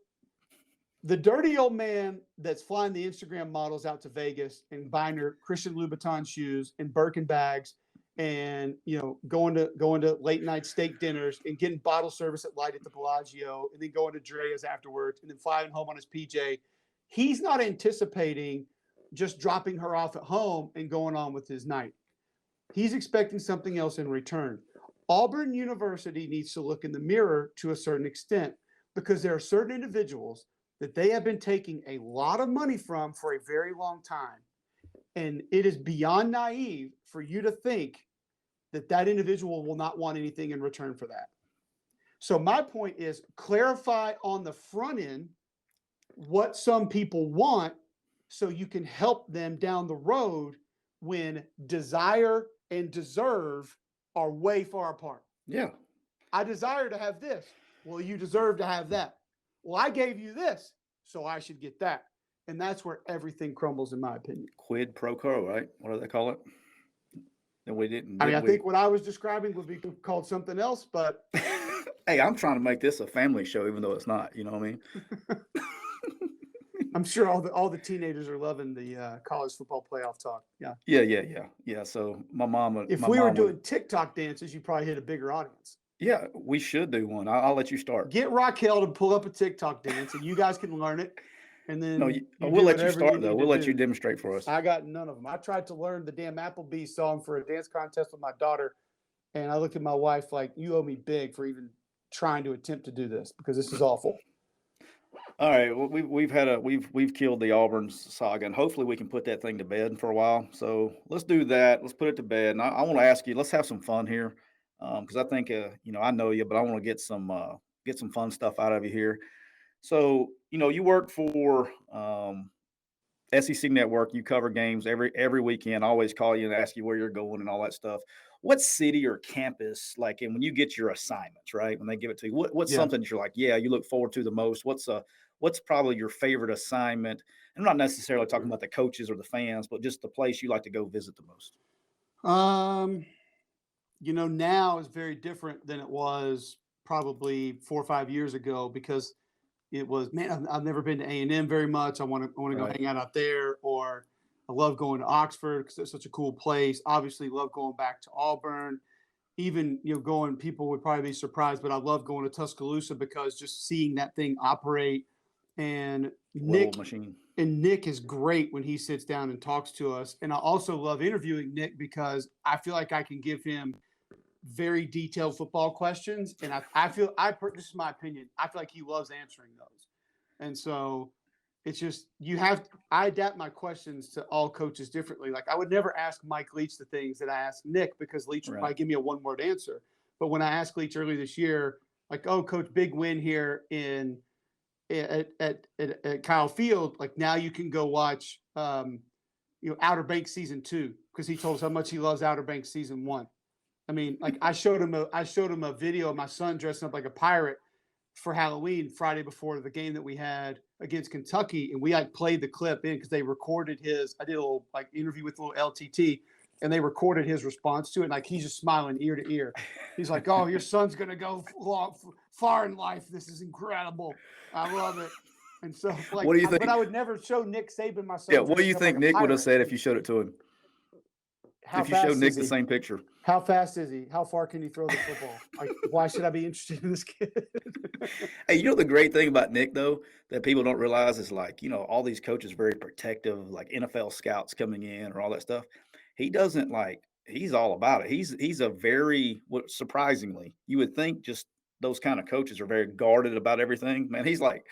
S2: the dirty old man that's flying the Instagram models out to Vegas and buying their Christian Louboutin shoes and Birkin bags and going to late night steak dinners and getting bottle service at Light at the Bellagio and then going to Drea's afterwards and then flying home on his PJ, he's not anticipating just dropping her off at home and going on with his night. He's expecting something else in return. Auburn University needs to look in the mirror to a certain extent because there are certain individuals that they have been taking a lot of money from for a very long time. And it is beyond naive for you to think that individual will not want anything in return for that. So my point is clarify on the front end what some people want so you can help them down the road when desire and deserve are way far apart.
S1: Yeah.
S2: I desire to have this. Well, you deserve to have that. Well, I gave you this, so I should get that. And that's where everything crumbles, in my opinion.
S1: Quid pro quo, right? What do they call it? And we didn't.
S2: I think what I was describing would be called something else, but
S1: hey, I'm trying to make this a family show, even though it's not. You know what I mean?
S2: I'm sure all the teenagers are loving the college football playoff talk. Yeah.
S1: Yeah. So my mom.
S2: If we were doing TikTok dances, you probably hit a bigger audience.
S1: Yeah, we should do one. I'll let you start.
S2: Get Raquel to pull up a TikTok dance, and you guys can learn it. And then
S1: we'll let you start though. We'll let you demonstrate for us.
S2: I got none of them. I tried to learn the damn Applebee's song for a dance contest with my daughter, and I looked at my wife like, "You owe me big for even trying to attempt to do this because this is awful."
S1: All right, well, we've killed the Auburn saga, and hopefully we can put that thing to bed for a while. So let's do that. Let's put it to bed. And I want to ask you. Let's have some fun here, because I think I know you, but I want to get some fun stuff out of you here. So, you work for SEC Network. You cover games every weekend. I always call you and ask you where you're going and all that stuff. What city or campus, like, and when you get your assignments, right, when they give it to you, what's something that you're like, yeah, you look forward to the most? What's probably your favorite assignment? I'm not necessarily talking about the coaches or the fans, but just the place you like to go visit the most.
S2: Now is very different than it was probably 4 or 5 years ago because it was, man, I've never been to A&M very much. I want to go hang out there, or I love going to Oxford because it's such a cool place. Obviously, love going back to Auburn. Even people would probably be surprised, but I love going to Tuscaloosa because just seeing that thing operate. And Nick is great when he sits down and talks to us. And I also love interviewing Nick because I feel like I can give him very detailed football questions. And this is my opinion, I feel like he loves answering those. And so it's just, I adapt my questions to all coaches differently. Like I would never ask Mike Leach the things that I asked Nick because Leach would probably give me a 1-word answer. But when I asked Leach earlier this year, like, oh, coach, big win here in at Kyle Field, like now you can go watch Outer Banks season 2 because he told us how much he loves Outer Banks season 1. I mean, like I showed him a video of my son dressing up like a pirate for Halloween Friday before the game that we had against Kentucky, and we like played the clip in because they recorded his. I did a little like interview with a little LTT, and they recorded his response to it. And, like he's just smiling ear to ear. He's like, "Oh, your son's gonna go far in life. This is incredible. I love it." And so, like,
S1: What do you think?
S2: but I would never show Nick Saban my son.
S1: Yeah, what do you think
S2: like
S1: Nick would have said if you showed it to him?
S2: How
S1: If you showed
S2: fast
S1: Nick
S2: is
S1: the
S2: he?
S1: same picture?
S2: How fast is he? How far can he throw the football? Like, why should I be interested in this kid?
S1: Hey, you know the great thing about Nick though that people don't realize is like all these coaches are very protective, like NFL scouts coming in or all that stuff. He doesn't like. He's all about it. He's a very what surprisingly you would think just those kind of coaches are very guarded about everything. Man, he's like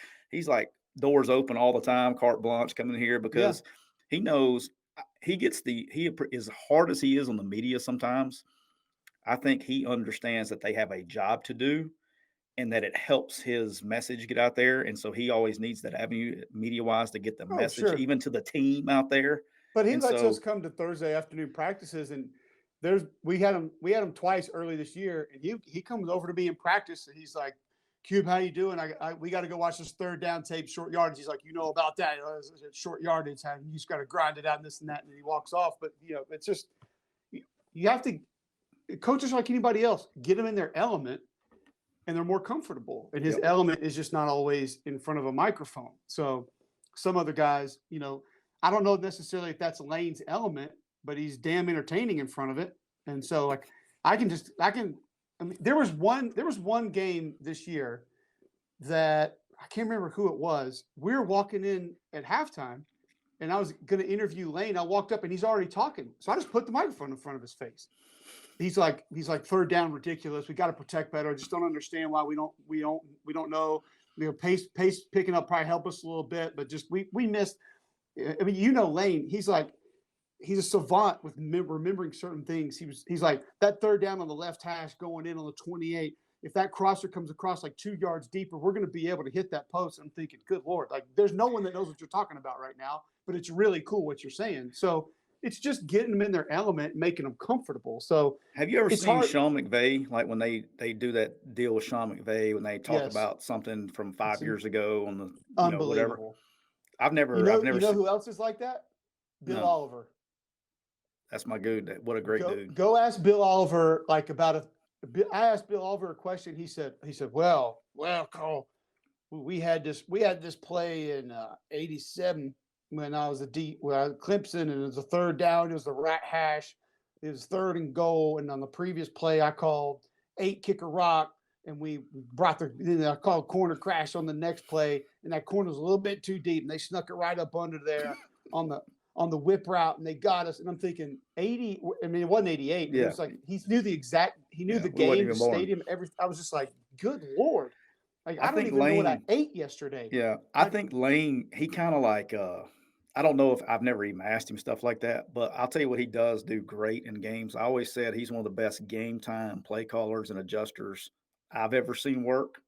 S1: doors open all the time, carte blanche coming here
S2: Yeah.
S1: because he knows he gets he as hard as he is on the media sometimes. I think he understands that they have a job to do and that it helps his message get out there. And so he always needs that avenue media wise to get the
S2: Oh,
S1: message
S2: sure.
S1: even to the team out there.
S2: But he
S1: And
S2: lets us
S1: so
S2: come to Thursday afternoon practices, and we had him twice early this year, and he comes over to me in practice, and he's like, "Cube, how you doing? We got to go watch this third down tape, short yardage." He's like, "You know about that? It's short yardage, you just got to grind it out and this and that," and he walks off. But it's just you have to. Coaches are like anybody else. Get them in their element, and they're more comfortable. And his
S1: Yep.
S2: element is just not always in front of a microphone. So some other guys, I don't know necessarily if that's Lane's element, but he's damn entertaining in front of it. And so like I mean, there was one game this year that I can't remember who it was. We were walking in at halftime and I was going to interview Lane. I walked up and he's already talking. So I just put the microphone in front of his face. He's like third down ridiculous. We got to protect better. I just don't understand why we don't know. Pace picking up probably help us a little bit, but just we missed. I mean, Lane. He's a savant with remembering certain things. He's like that third down on the left hash going in on the 28. If that crosser comes across like 2 yards deeper, we're going to be able to hit that post. I'm thinking, good Lord, like there's no one that knows what you're talking about right now, but it's really cool what you're saying. So it's just getting them in their element, and making them comfortable. So
S1: have you ever
S2: it's
S1: seen
S2: hard.
S1: Sean McVay, like when they do that deal with Sean McVay when they talk
S2: Yes.
S1: about something from 5
S2: It's
S1: years ago on the whatever?
S2: unbelievable.
S1: I've never
S2: Who else is like that? Bill
S1: No.
S2: Oliver.
S1: That's my dude. What a great dude.
S2: Go ask Bill Oliver like about I asked Bill Oliver a question. He said, well, Carl, we had this play in '87 when I was Clemson, and it was a third down. It was the rat hash. It was 3rd and goal, and on the previous play, I called 8 kick a rock, and we brought I called corner crash on the next play, and that corner was a little bit too deep, and they snuck it right up under there on the whip route, and they got us. And I'm thinking 80. I mean, it wasn't 88.
S1: Yeah.
S2: It was like he knew the
S1: we
S2: game,
S1: wasn't
S2: the
S1: even born.
S2: stadium, everything. I was just like, good Lord. Like I don't
S1: think
S2: even know what I
S1: Lane-
S2: ate yesterday.
S1: Yeah, I think Lane, he kind of like, I don't know if I've never even asked him stuff like that, but I'll tell you what he does do great in games. I always said he's one of the best game time play callers and adjusters I've ever seen work.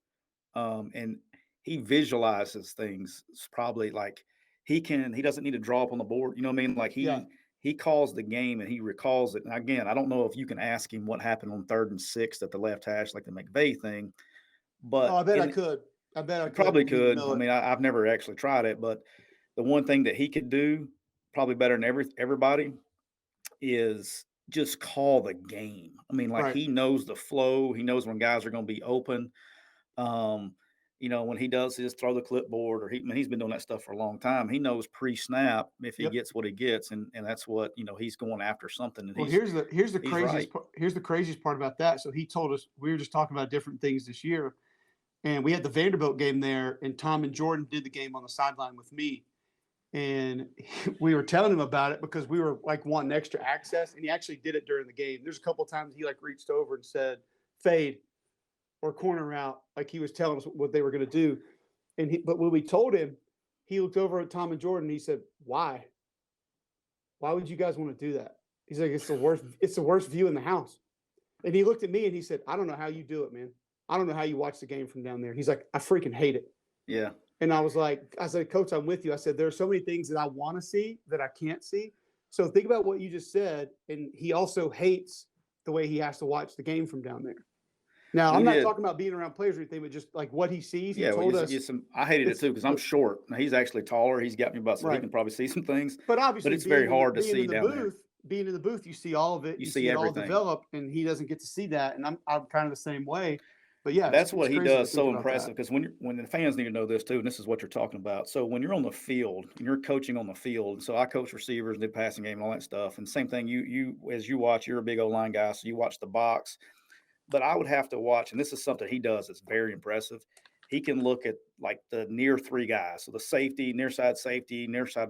S1: And he visualizes things. It's probably like he doesn't need to draw up on the board. You know what I mean? Like he calls the game and he recalls it. And again, I don't know if you can ask him what happened on 3rd and 6 at the left hash, like the McVay thing, but
S2: I bet I could.
S1: probably could. I mean, I've never actually tried it, but the one thing that he could do probably better than everybody is just call the game. I mean, like
S2: Right.
S1: he knows the flow. He knows when guys are going to be open. When he does his throw the clipboard, or he's been doing that stuff for a long time. He knows pre-snap if he gets what he gets, and that's what he's going after something. And
S2: well, here's the craziest
S1: right.
S2: here's the craziest part about that. So he told us, we were just talking about different things this year, and we had the Vanderbilt game there, and Tom and Jordan did the game on the sideline with me, and we were telling him about it because we were like wanting extra access, and he actually did it during the game. There's a couple of times he like reached over and said fade or corner route, like he was telling us what they were going to do. But when we told him, he looked over at Tom and Jordan and he said, why would you guys want to do that? He's like, it's the worst view in the house. And he looked at me and he said, I don't know how you do it, man. I don't know how you watch the game from down there. He's like, I freaking hate it.
S1: Yeah.
S2: And I said, Coach, I'm with you. I said, there are so many things that I want to see that I can't see. So think about what you just said. And he also hates the way he has to watch the game from down there. Now,
S1: We
S2: I'm not
S1: did.
S2: talking about being around players or anything, but just like what he sees. He
S1: Yeah, well,
S2: told us.
S1: I hated it too because I'm
S2: But,
S1: short. Now, he's actually taller. He's got me about so he
S2: right.
S1: can probably see some things,
S2: But
S1: but
S2: obviously
S1: it's very hard to see down there.
S2: being in the booth, you see all of it.
S1: You
S2: You
S1: see
S2: see it all
S1: everything.
S2: develop, and he doesn't get to see that. And I'm kind of the same way. But yeah,
S1: That's what
S2: it's
S1: he
S2: crazy to
S1: does
S2: think
S1: so
S2: about
S1: impressive
S2: that.
S1: because when the fans need to know this too, and this is what you're talking about. So when you're on the field and you're coaching on the field, so I coach receivers and did passing game and all that stuff. And same thing, you as you watch, you're a big O-line guy, so you watch the box. But I would have to watch, and this is something he does that's very impressive. He can look at like the near three guys. So the safety, near side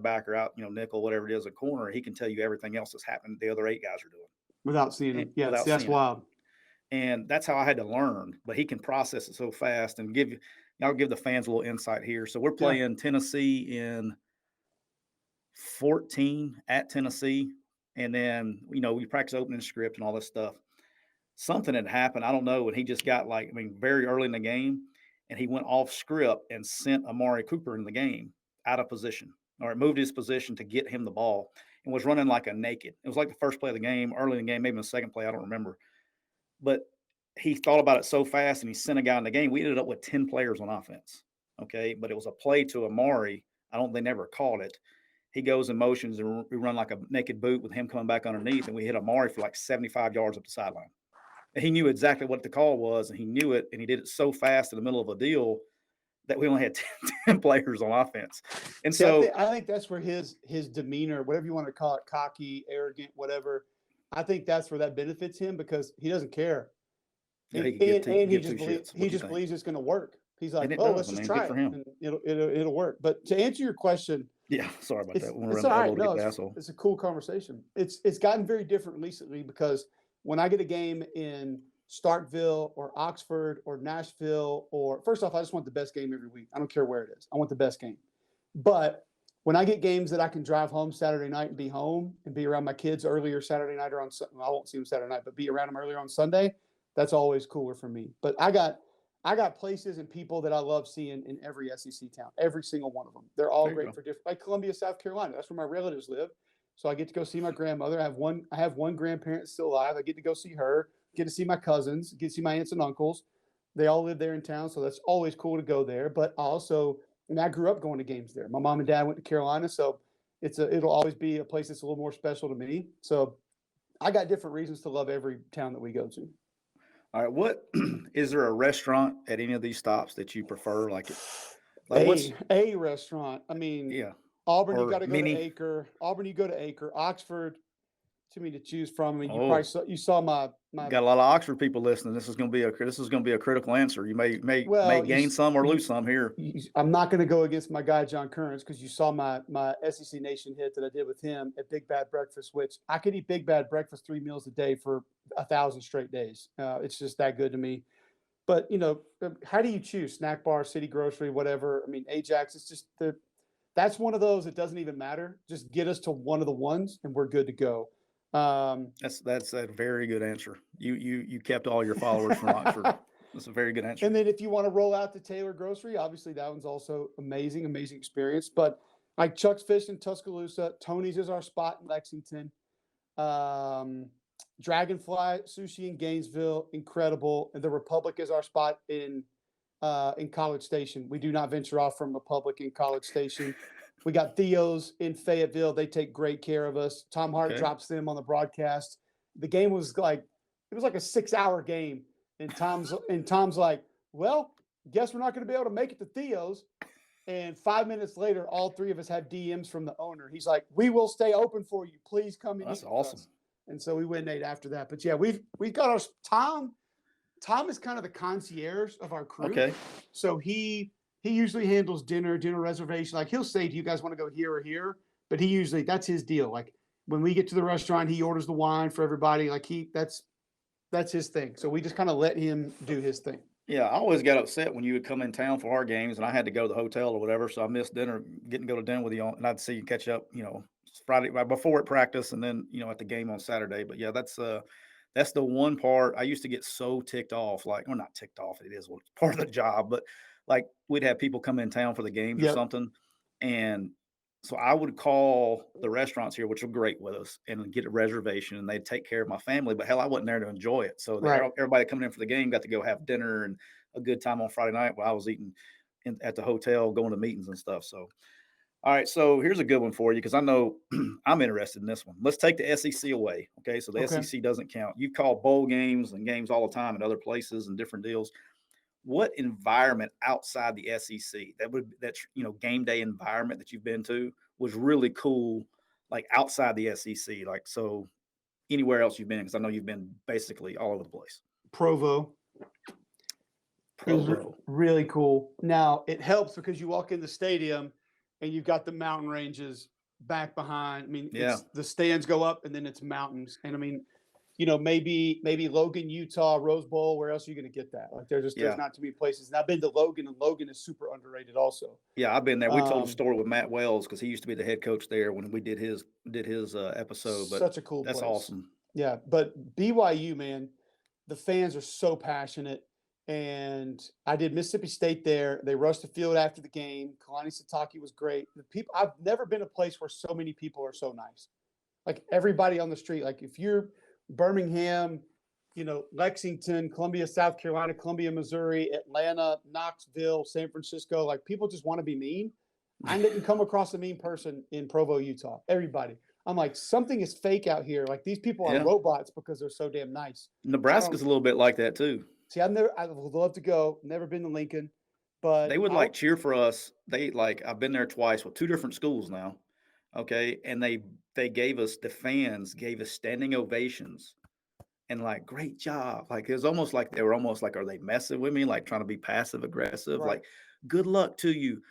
S1: backer out, nickel, whatever it is, a corner. He can tell you everything else that's happening the other 8 guys are doing
S2: Without seeing
S1: and,
S2: him. Yeah,
S1: without
S2: that's
S1: seeing it.
S2: wild.
S1: And that's how I had to learn. But he can process it so fast and I'll give the fans a little insight here. So we're playing Tennessee in 14 at Tennessee. And then, we practice opening script and all this stuff. Something had happened. I don't know. And he just got very early in the game and he went off script and sent Amari Cooper in the game out of position or moved his position to get him the ball and was running like a naked. It was like the first play of the game, early in the game, maybe the second play. I don't remember. But he thought about it so fast and he sent a guy in the game. We ended up with 10 players on offense. Okay. But it was a play to Amari. They never called it. He goes in motions and we run like a naked boot with him coming back underneath. And we hit Amari for like 75 yards up the sideline. And he knew exactly what the call was. And he knew it. And he did it so fast in the middle of a deal that we only had 10 players on offense. And so
S2: I think that's where his demeanor, whatever you want to call it, cocky, arrogant, whatever, I think that's where that benefits him because he doesn't care.
S1: yeah,
S2: And he just believes it's going to work. He's like, oh, let's just try it. And it'll work. But to answer your question.
S1: Yeah, sorry about that.
S2: It's all right. No, it's a cool conversation. It's gotten very different recently because when I get a game in Starkville or Oxford or Nashville, or first off, I just want the best game every week. I don't care where it is. I want the best game. But when I get games that I can drive home Saturday night and be home and be around my kids earlier Saturday night or I won't see them Saturday night, but be around them earlier on Sunday, that's always cooler for me. But I got places and people that I love seeing in every SEC town, every single one of them. They're all great for different, like Columbia, South Carolina. That's where my relatives live. So I get to go see my grandmother. I have one grandparent still alive. I get to go see her, get to see my cousins, get to see my aunts and uncles. They all live there in town. So that's always cool to go there. But I grew up going to games there. My mom and dad went to Carolina. So it'll always be a place that's a little more special to me. So I got different reasons to love every town that we go to.
S1: All right. What is there a restaurant at any of these stops that you prefer?
S2: A restaurant. I mean,
S1: yeah.
S2: Auburn, you got to go to Acre. Auburn, you go to Acre. Oxford, too many to choose from. I mean, you saw my.
S1: Got a lot of Oxford people listening. This is going to be a critical answer. You may gain some or lose some here.
S2: I'm not going to go against my guy John Kearns because you saw my SEC Nation hit that I did with him at Big Bad Breakfast, which I could eat Big Bad Breakfast 3 meals a day for 1,000 straight days. It's just that good to me. But how do you choose? Snack bar, City Grocery, whatever. I mean, Ajax. It's just that's one of those. It doesn't even matter. Just get us to one of the ones, and we're good to go.
S1: That's a very good answer. You kept all your followers from Oxford. That's a very good answer.
S2: And then if you want to roll out to Taylor Grocery, obviously that one's also amazing experience. But like Chuck's Fish in Tuscaloosa, Tony's is our spot in Lexington. Dragonfly Sushi in Gainesville, incredible. And the Republic is our spot in College Station. We do not venture off from Republic in College Station. We got Theo's in Fayetteville. They take great care of us. Tom Hart drops them on the broadcast. The game was like a 6-hour game. And Tom's like, well, guess we're not going to be able to make it to Theo's. And 5 minutes later, all three of us have DMs from the owner. He's like, we will stay open for you. Please come and eat. That's awesome. And so we went and ate after that. But yeah, we've got our Tom. Tom is kind of the concierge of our crew.
S1: Okay.
S2: So he usually handles dinner reservation. Like he'll say, do you guys want to go here or here? But that's his deal. Like when we get to the restaurant, he orders the wine for everybody. Like that's his thing. So we just kind of let him do his thing.
S1: Yeah, I always got upset when you would come in town for our games and I had to go to the hotel or whatever. So I missed dinner, getting to go to dinner with you and I'd see you catch up, Friday right before at practice and then, at the game on Saturday. But yeah, that's the one part I used to get so ticked off, not ticked off. It is part of the job, but like we'd have people come in town for the games or
S2: Yep.
S1: something, and so I would call the restaurants here, which are great with us, and get a reservation, and they'd take care of my family. But hell, I wasn't there to enjoy it. So
S2: Right.
S1: everybody coming in for the game got to go have dinner and a good time on Friday night while I was eating at the hotel, going to meetings and stuff. So, all right, so here's a good one for you because I know I'm interested in this one. Let's take the SEC away. Okay, so the
S2: Okay.
S1: SEC doesn't count. You call bowl games and games all the time at other places and different deals. What environment outside the SEC that's game day environment that you've been to was really cool, like outside the SEC, like so anywhere else you've been? Because I know you've been basically all over the place.
S2: Provo. It was
S1: Provo.
S2: really cool. Now it helps because you walk in the stadium and you've got the mountain ranges back behind. I mean,
S1: Yeah.
S2: the stands go up and then it's mountains. And I mean, maybe Logan, Utah, Rose Bowl. Where else are you going to get that? Like there's not too many places. And I've been to Logan, and Logan is super underrated also.
S1: Yeah, I've been there. We told a story with Matt Wells because he used to be the head coach there when we did his episode. But
S2: such a cool
S1: that's
S2: place.
S1: awesome.
S2: Yeah, but BYU, man, the fans are so passionate. And I did Mississippi State there. They rushed the field after the game. Kalani Sitake was great. The people, I've never been a place where so many people are so nice. Like everybody on the street. Like if you're Birmingham, Lexington, Columbia, South Carolina, Columbia, Missouri, Atlanta, Knoxville, San Francisco, like people just want to be mean. I didn't come across a mean person in Provo, Utah. Everybody. I'm like, something is fake out here. Like these people are robots because they're so damn nice.
S1: Nebraska's a little bit like that too.
S2: See, I would love to go. Never been to Lincoln, but
S1: they would cheer for us. I've been there twice with two different schools now. Okay. And the fans gave us standing ovations and like, great job. Like, it was almost like they were are they messing with me? Like trying to be passive aggressive,
S2: Right.
S1: like, good luck to you.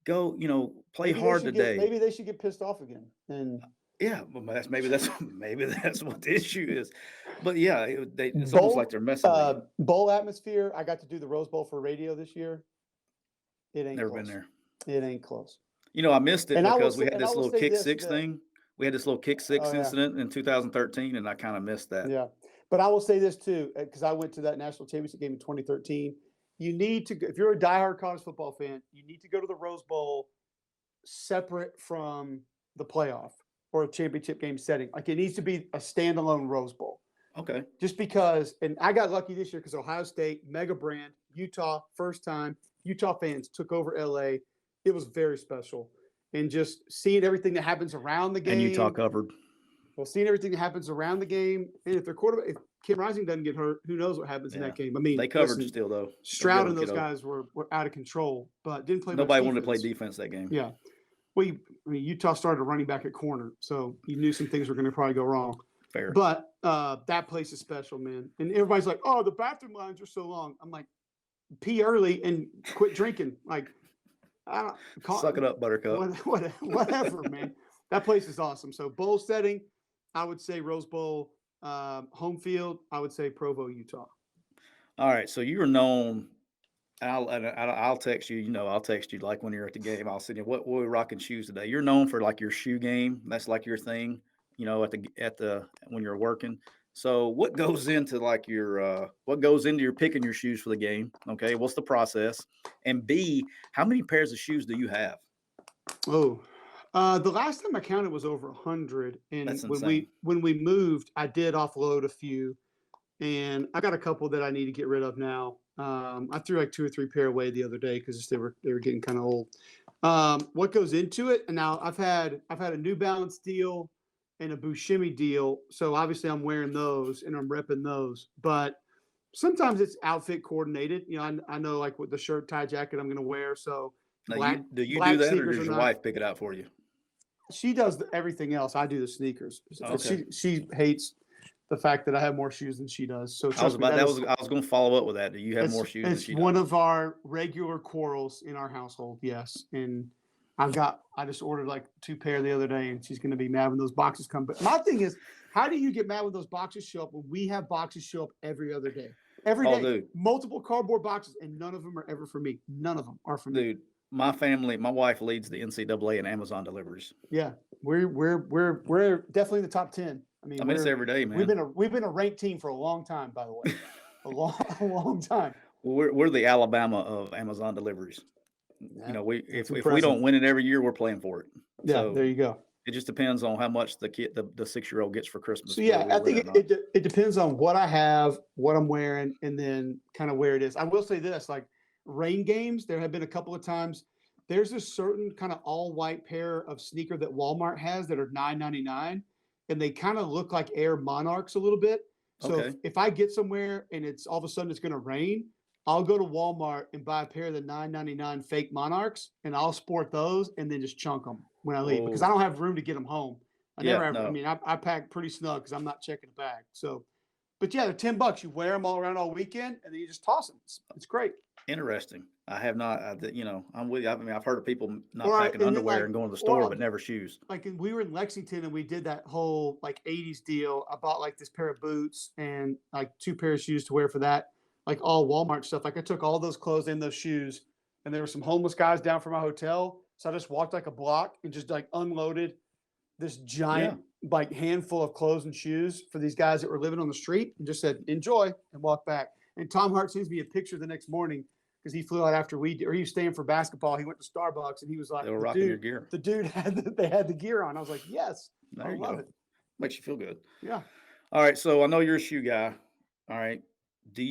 S1: Go, play
S2: maybe
S1: hard today.
S2: Maybe they should get pissed off again. And
S1: yeah, but maybe that's what the issue is. But yeah, it's almost like they're messing with you.
S2: Bowl atmosphere. I got to do the Rose Bowl for radio this year. It ain't
S1: Never
S2: close.
S1: been there.
S2: It ain't close.
S1: I missed it because we had this little kick
S2: six
S1: thing. We had this little kick six incident in 2013, and I kind of missed that.
S2: Yeah, but I will say this too, because I went to that national championship game in 2013. You need to, if you're a diehard college football fan, you need to go to the Rose Bowl separate from the playoff or a championship game setting. Like it needs to be a standalone Rose Bowl.
S1: Okay.
S2: Just because, and I got lucky this year because Ohio State, mega brand, Utah, first time, Utah fans took over LA. It was very special. And just seeing everything that happens around the game.
S1: And Utah covered.
S2: Well, seeing everything that happens around the game. And if their quarterback, if Kim Rising doesn't get hurt, who knows what happens in that game. I mean,
S1: they covered still, though.
S2: Stroud and those guys were out of control, but didn't play
S1: Nobody
S2: much
S1: wanted to play defense that game.
S2: Yeah. Well, Utah started running back at corner, so you knew some things were going to probably go wrong.
S1: Fair.
S2: But that place is special, man. And everybody's like, oh, the bathroom lines are so long. I'm like, pee early and quit drinking. Like,
S1: suck it up, Buttercup.
S2: Whatever, man. That place is awesome. So bowl setting, I would say Rose Bowl. Home field, I would say Provo, Utah.
S1: All right. So you were known. I'll text you. I'll text you like when you're at the game. I'll send you what we're rocking shoes today. You're known for like your shoe game. That's like your thing. At the when you're working. So what goes into your picking your shoes for the game? Okay, what's the process? And B, how many pairs of shoes do you have?
S2: Oh, the last time I counted was over 100. And
S1: That's
S2: when we moved, I did offload a few, and I got a couple that I need to get rid of now. I threw like 2 or 3 pair away the other day because they were getting kind of old. What goes into it? And now I've had a New Balance deal and a Buscemi deal. So obviously I'm wearing those and I'm repping those, but sometimes it's outfit coordinated. I know like with the shirt, tie, jacket I'm going to wear. So
S1: do you do that or does your wife pick it out for you?
S2: She does everything else. I do the sneakers.
S1: Okay.
S2: She hates the fact that I have more shoes than she does. So
S1: I was going to follow up with that. Do you have more shoes than she does?
S2: It's one of our regular quarrels in our household. Yes. And I just ordered like 2 pair the other day, and she's going to be mad when those boxes come. But my thing is, how do you get mad when those boxes show up when we have boxes show up every other day? Every day,
S1: dude.
S2: Multiple cardboard boxes, and none of them are ever for me. None of them are for me.
S1: Dude, my wife leads the NCAA and Amazon deliveries.
S2: Yeah, we're definitely in the top 10. I mean,
S1: it's every day, man.
S2: We've been a ranked team for a long time, by the way, a long time.
S1: we're the Alabama of Amazon deliveries.
S2: Yeah,
S1: We
S2: that's
S1: if we
S2: impressive.
S1: don't win it every year, we're playing for it.
S2: Yeah,
S1: So
S2: there you go.
S1: it just depends on how much the 6-year-old gets for Christmas,
S2: So
S1: whether
S2: yeah,
S1: we
S2: I
S1: win
S2: think
S1: or not.
S2: it depends on what I have, what I'm wearing, and then kind of where it is. I will say this, like rain games, there have been a couple of times. There's a certain kind of all white pair of sneaker that Walmart has that are $9.99, and they kind of look like Air Monarchs a little bit. So
S1: Okay.
S2: if I get somewhere and it's all of a sudden it's going to rain, I'll go to Walmart and buy a pair of the $9.99 fake Monarchs, and I'll sport those and then just chunk them when I leave because I
S1: Oh,
S2: don't have room to get them home. I never
S1: yeah,
S2: have. I
S1: no.
S2: mean, I pack pretty snug because I'm not checking the bag. So, but yeah, they're $10. You wear them all around all weekend, and then you just toss them. It's great.
S1: Interesting. I have not, I'm with you. I mean, I've heard of people not
S2: Or
S1: packing
S2: and then
S1: underwear
S2: like,
S1: and going to the
S2: or
S1: store,
S2: I'll
S1: but never shoes.
S2: we were in Lexington and we did that whole like '80s deal. I bought like this pair of boots and like two pairs of shoes to wear for that, like all Walmart stuff. Like I took all those clothes and those shoes, and there were some homeless guys down from my hotel, so I just walked like a block and just like unloaded this
S1: Yeah.
S2: giant like handful of clothes and shoes for these guys that were living on the street and just said enjoy and walk back. And Tom Hart sends me a picture the next morning because he flew out after he was staying for basketball. He went to Starbucks and he was like,
S1: They were rocking your gear.
S2: the dude they had the gear on. I was like, yes,
S1: There
S2: I
S1: you
S2: love
S1: go.
S2: it.
S1: Makes you feel good.
S2: Yeah.
S1: All right. So I know you're a shoe guy. All right.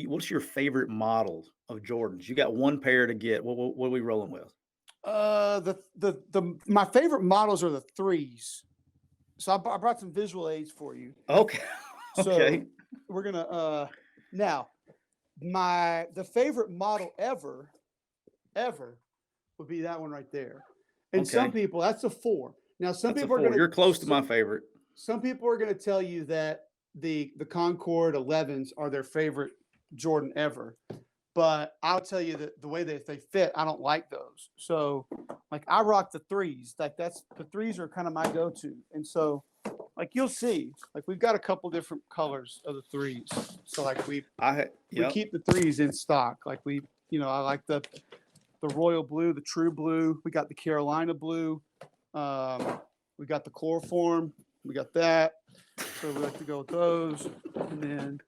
S1: What's your favorite model of Jordans? You got one pair to get. What are we rolling with?
S2: The my favorite models are the threes. So I brought some visual aids for you.
S1: Okay.
S2: So
S1: Okay.
S2: we're gonna now the favorite model ever would be that one right there. And some
S1: Okay.
S2: people, that's a 4. Now some
S1: That's a
S2: people are
S1: 4.
S2: gonna
S1: You're close to my favorite.
S2: some people are gonna tell you that the Concord 11s are their favorite Jordan ever. But I'll tell you that the way that they fit, I don't like those. So like I rock the threes. Like the threes are kind of my go-to. And so like you'll see, like we've got a couple different colors of the threes. So like we
S1: Yep.
S2: keep the threes in stock. Like I like the royal blue, the true blue. We got the Carolina blue. We got the chloroform. We got that. So we like to go with those. And then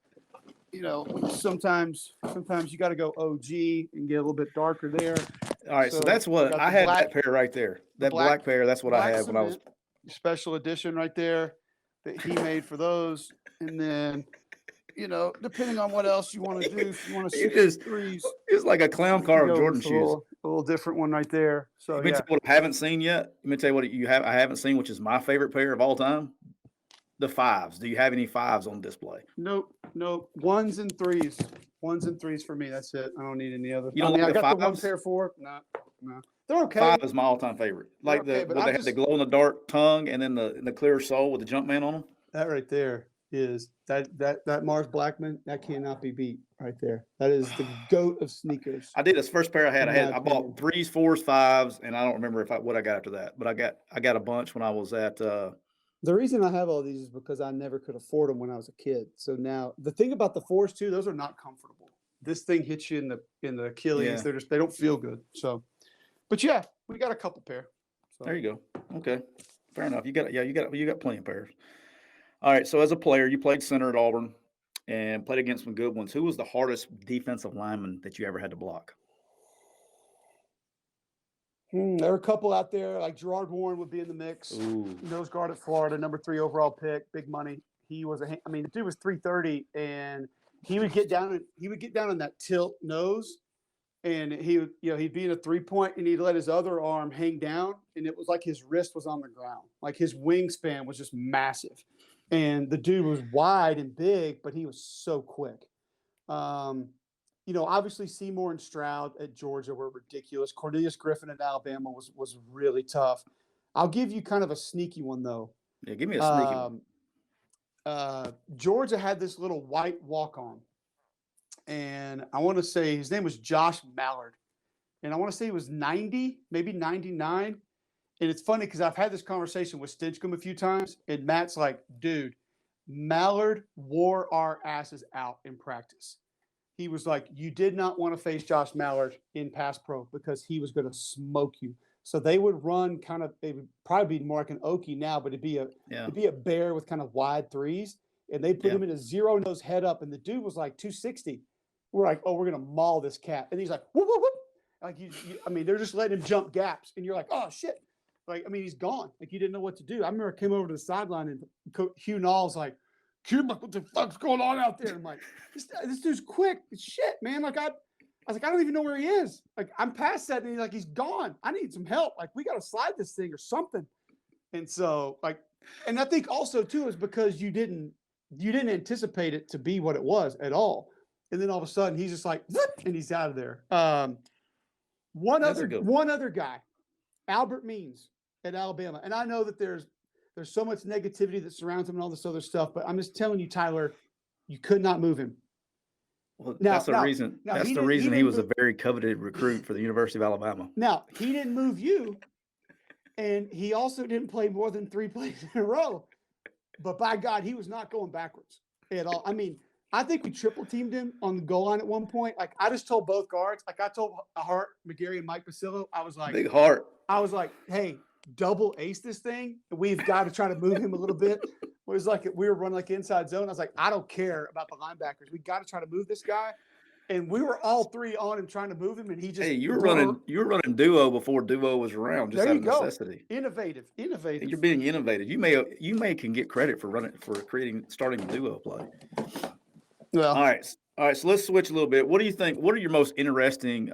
S2: sometimes you got to go OG and get a little bit darker there.
S1: All right. So that's
S2: we
S1: what
S2: got
S1: I
S2: the
S1: had.
S2: black,
S1: That pair right there.
S2: the
S1: That
S2: black
S1: black pair. That's what I
S2: black
S1: had when I was.
S2: cement special edition right there that he made for those. And then, depending on what else you want to do, if you want to
S1: It
S2: see
S1: is.
S2: threes,
S1: It's like a clown
S2: you can
S1: car of
S2: go
S1: Jordan
S2: with
S1: shoes.
S2: a little different one right there. So
S1: Let me tell
S2: yeah,
S1: you what I haven't seen yet. Let me tell you what I haven't seen, which is my favorite pair of all time. The 5s. Do you have any 5s on display?
S2: nope, ones and threes for me. That's it. I don't need any other.
S1: You
S2: I
S1: don't
S2: mean, I
S1: like the
S2: got the one
S1: 5s?
S2: pair for no, they're okay.
S1: 5 is my all-time favorite.
S2: They're
S1: Like
S2: okay, but
S1: where they had the glow in the dark tongue and then the clear sole with the Jumpman on them.
S2: that right there is that Mars Blackman that cannot be beat right there. That is the goat of sneakers.
S1: I did this first pair I had.
S2: In my
S1: I bought
S2: opinion.
S1: 3s, 4s, 5s, and I don't remember what I got after that. But I got a bunch when I was at.
S2: The reason I have all these is because I never could afford them when I was a kid. So now the thing about the fours too, those are not comfortable. This thing hits you in the Achilles.
S1: Yeah.
S2: They don't feel good. So, but yeah, we got a couple pair. So.
S1: There you go. Okay, fair enough. You got plenty of pairs. All right. So as a player, you played center at Auburn and played against some good ones. Who was the hardest defensive lineman that you ever had to block?
S2: There are a couple out there, like Gerard Warren would be in the mix.
S1: Ooh.
S2: Nose guard at Florida, number 3 overall pick, big money. He was the dude was 330, and he would get down in that tilt nose, and he'd be in a 3-point, and he'd let his other arm hang down, and it was like his wrist was on the ground, like his wingspan was just massive, and the dude was wide and big, but he was so quick. Obviously Seymour and Stroud at Georgia were ridiculous. Cornelius Griffin at Alabama was really tough. I'll give you kind of a sneaky one though.
S1: Yeah, give me a sneaky one.
S2: Georgia had this little white walk-on, and I want to say his name was Josh Mallard, and I want to say he was 90, maybe 99. And it's funny because I've had this conversation with Stinchcomb a few times, and Matt's like, dude, Mallard wore our asses out in practice. He was like, you did not want to face Josh Mallard in pass pro because he was going to smoke you. So they would run it would probably be more like an Okie now, but it'd be a bear with kind of wide threes. And they put him in a zero nose head up. And the dude was like 260. we're like, oh, we're gonna maul this cat, and he's like, whoop whoop whoop. Like I mean, they're just letting him jump gaps, and you're like, oh shit. Like, I mean, he's gone. Like, you didn't know what to do. I remember I came over to the sideline, and Hugh Nall's like, Cubelic, what the fuck's going on out there? And I'm like, this dude's quick. Shit, man. Like, I was like, I don't even know where he is. Like, I'm past that, and he's gone. I need some help. Like, we got to slide this thing or something. And so, like, and I think also too is because you didn't anticipate it to be what it was at all. And then all of a sudden, he's just like, whoop, and he's out of there. One other guy, Albert Means at Alabama, and I know that there's so much negativity that surrounds him and all this other stuff, but I'm just telling you, Tyler, you could not move him.
S1: Well, that's the reason. That's the reason he was a very coveted recruit for the University of Alabama.
S2: Now, he didn't move you, and he also didn't play more than 3 plays in a row. But by God, he was not going backwards at all. I mean, I think we triple teamed him on the goal line at one point. Like, I just told both guards, like I told Hart, McGarry, and Mike Basillo, I was like,
S1: Big Hart.
S2: I was like, hey, double ace this thing. We've got to try to move him a little bit. It was like we were running like inside zone. I was like, I don't care about the linebackers. We got to try to move this guy. And we were all three on him trying to move him, and he just
S1: you were running duo before duo was around, just out of necessity.
S2: Innovative.
S1: You're being innovative. You may can get credit for starting a duo play.
S2: Well,
S1: all right. So let's switch a little bit. What do you think? What are your most interesting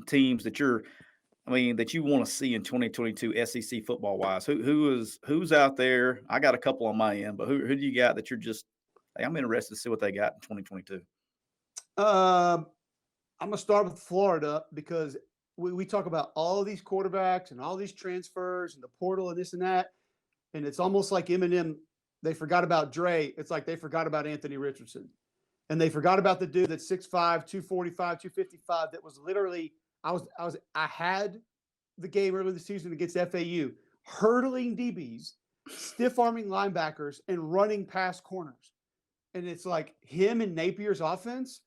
S1: teams that you want to see in 2022 SEC football wise? Who's out there? I got a couple on my end, but who do you got that you're just? Hey, I'm interested to see what they got in 2022.
S2: I'm going to start with Florida because we talk about all of these quarterbacks and all these transfers and the portal and this and that. And it's almost like Eminem, they forgot about Dre. It's like they forgot about Anthony Richardson. And they forgot about the dude that's 6'5", 245, 255. That was literally, I had the game early this season against FAU, hurdling DBs, stiff-arming linebackers, and running past corners. And it's like him and Napier's offense.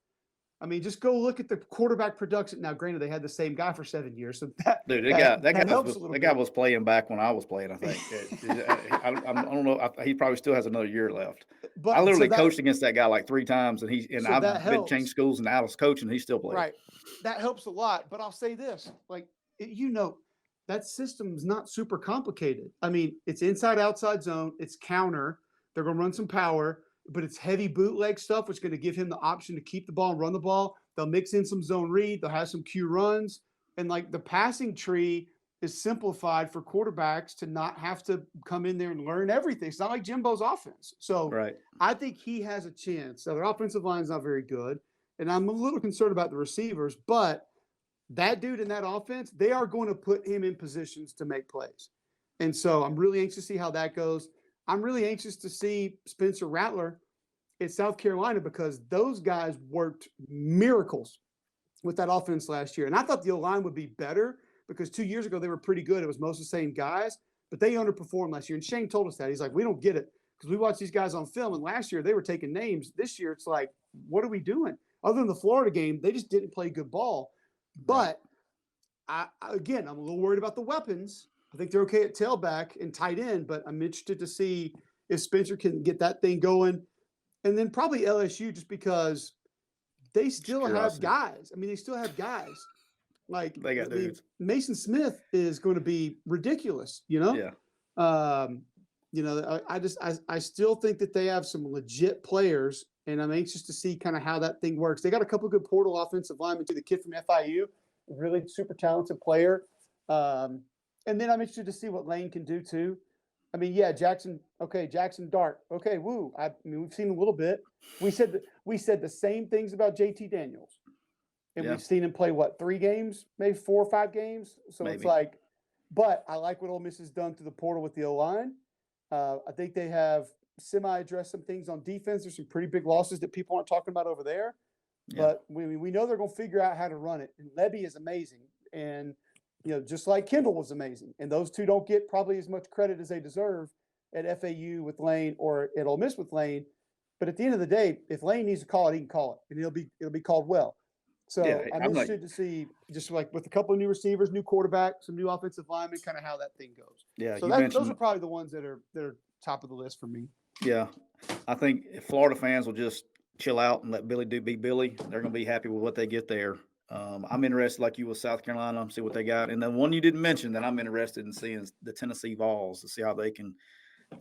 S2: I mean, just go look at the quarterback production. Now, granted, they had the same guy for 7 years, so that
S1: guy was playing back when I was playing. I think I don't know. He probably still has another year left. But I literally coached against that guy like 3 times, and I've been changed schools and out of coaching. He still plays.
S2: Right, that helps a lot. But I'll say this: like that system's not super complicated. I mean, it's inside outside zone. It's counter. They're going to run some power. But it's heavy bootleg stuff, which is going to give him the option to keep the ball and run the ball. They'll mix in some zone read. They'll have some Q runs. And like the passing tree is simplified for quarterbacks to not have to come in there and learn everything. It's not like Jimbo's offense. So I think he has a chance. So their offensive line is not very good. And I'm a little concerned about the receivers. But that dude in that offense, they are going to put him in positions to make plays. And so I'm really anxious to see how that goes. I'm really anxious to see Spencer Rattler in South Carolina because those guys worked miracles with that offense last year. And I thought the O-line would be better because 2 years ago they were pretty good. It was most of the same guys, but they underperformed last year. And Shane told us that. He's like, we don't get it because we watched these guys on film, and last year they were taking names. This year it's like, what are we doing? Other than the Florida game, they just didn't play good ball. But I'm a little worried about the weapons. I think they're okay at tailback and tight end, but I'm interested to see if Spencer can get that thing going. And then probably LSU just because they still have guys. I mean, they still have guys. Like
S1: they got dudes.
S2: Mason Smith is going to be ridiculous,
S1: Yeah.
S2: I still think that they have some legit players, and I'm anxious to see kind of how that thing works. They got a couple of good portal offensive linemen too. The kid from FIU, really super talented player. And then I'm interested to see what Lane can do too. I mean, yeah, Jackson Dart. Okay, woo. I mean, we've seen a little bit. We said the same things about JT Daniels. And we've seen him play 3 games, maybe 4 or 5 games. So It's like, but I like what Ole Miss has done through the portal with the O-line. I think they have semi-addressed some things on defense. There's some pretty big losses that people aren't talking about over there. Yeah. But we know they're going to figure out how to run it. And Levy is amazing. And just like Kendall was amazing. And those two don't get probably as much credit as they deserve at FAU with Lane or at Ole Miss with Lane. But at the end of the day, if Lane needs to call it, he can call it. And it'll be called well. So I'm interested to see, just like with a couple of new receivers, new quarterback, some new offensive linemen, kind of how that thing goes.
S1: Yeah.
S2: So those are probably the ones that are top of the list for me.
S1: Yeah. I think Florida fans will just chill out and let Billy be Billy. They're going to be happy with what they get there. I'm interested, like you with South Carolina, see what they got. And then one you didn't mention that I'm interested in seeing is the Tennessee Vols to see how they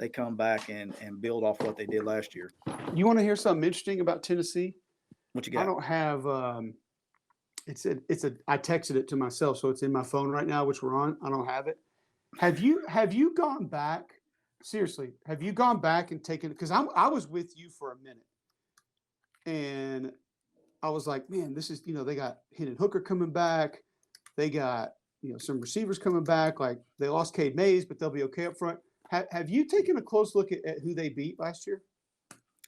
S1: come back and build off what they did last year.
S2: You want to hear something interesting about Tennessee?
S1: What you
S2: I
S1: got?
S2: don't have. I texted it to myself, so it's in my phone right now, which we're on. I don't have it. Have you gone back? Seriously, have you gone back and taken? Because I was with you for a minute, and I was like, man, this is, they got Hendon Hooker coming back. They got, some receivers coming back. Like they lost Cade Mays, but they'll be okay up front. Have you taken a close look at who they beat last year?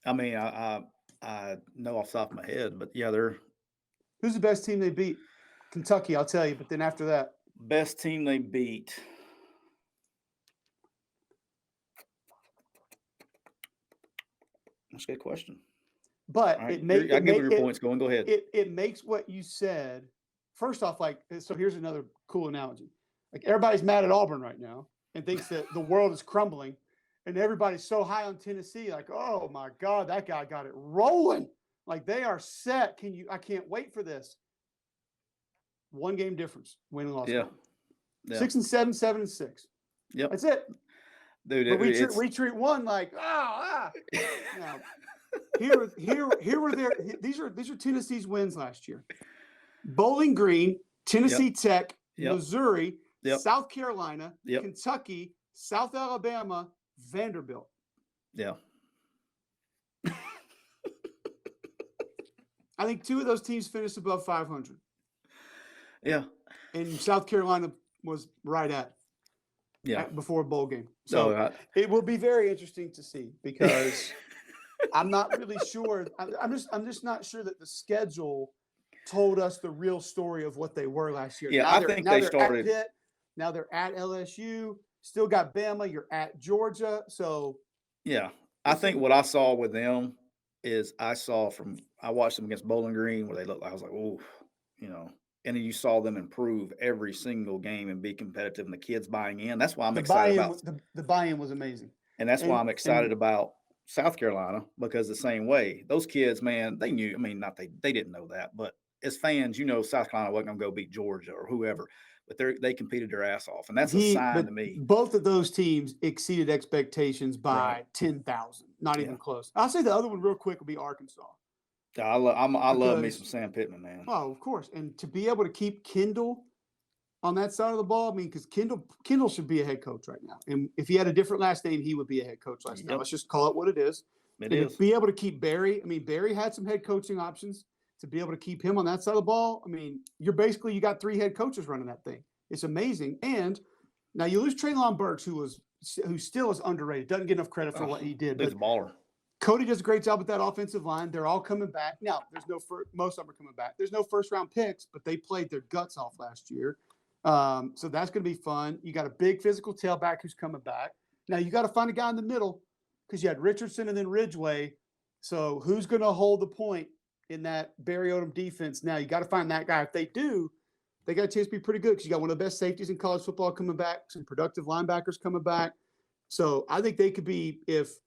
S1: I mean, I know off the top of my head, but yeah, they're
S2: Who's the best team they beat? Kentucky, I'll tell you. But then after that,
S1: best team they beat. That's a good question.
S2: But
S1: Right.
S2: it
S1: I give you your points going. Go ahead.
S2: It makes what you said. First off, so here's another cool analogy. Like everybody's mad at Auburn right now and thinks that the world is crumbling, and everybody's so high on Tennessee, like, oh my God, that guy got it rolling. Like they are set. I can't wait for this. 1 game difference, win and loss.
S1: Yeah.
S2: 6-7, 7-6.
S1: Yep.
S2: That's it.
S1: Dude,
S2: but we treat one like, Now, these are Tennessee's wins last year. Bowling Green, Tennessee Tech, Missouri, South Carolina, Kentucky, South Alabama, Vanderbilt.
S1: Yeah.
S2: I think 2 of those teams finished above 500.
S1: Yeah.
S2: And South Carolina was right at before a bowl game. So it will be very interesting to see because I'm not really sure. I'm just not sure that the schedule told us the real story of what they were last year.
S1: Yeah, I think they started.
S2: At Pitt, now they're at LSU. Still got Bama. You're at Georgia. So
S1: yeah, I think what I saw with them is I watched them against Bowling Green where they looked like, I was like, oh, and then you saw them improve every single game and be competitive, and the kids buying in. That's why I'm excited about
S2: the buy-in was amazing,
S1: and that's why I'm excited about South Carolina, because the same way those kids, man, they knew. I mean, they didn't know that, but as fans, South Carolina wasn't going to go beat Georgia or whoever, but they competed their ass off, and that's a sign to me.
S2: Both of those teams exceeded expectations by 10,000, not even close. I'll say the other one real quick will be Arkansas.
S1: I love me some Sam Pittman, man.
S2: Oh, of course, and to be able to keep Kendall on that side of the ball, I mean, because Kendall should be a head coach right now, and if he had a different last name, he would be a head coach last now. Let's just call it what it is. To be able to keep Barry, I mean, Barry had some head coaching options. To be able to keep him on that side of the ball, I mean, you got 3 head coaches running that thing. It's amazing. And now you lose Treylon Burks, who still is underrated, doesn't get enough credit for what he did.
S1: He's a baller.
S2: Cody does a great job with that offensive line. They're all coming back. Now, most of them are coming back. There's no first-round picks, but they played their guts off last year. So that's going to be fun. You got a big physical tailback who's coming back. Now, you got to find a guy in the middle because you had Richardson and then Ridgeway. So who's going to hold the point in that Barry Odom defense? Now, you got to find that guy. If they do, they got a chance to be pretty good because you got one of the best safeties in college football coming back, some productive linebackers coming back. So I think they could be if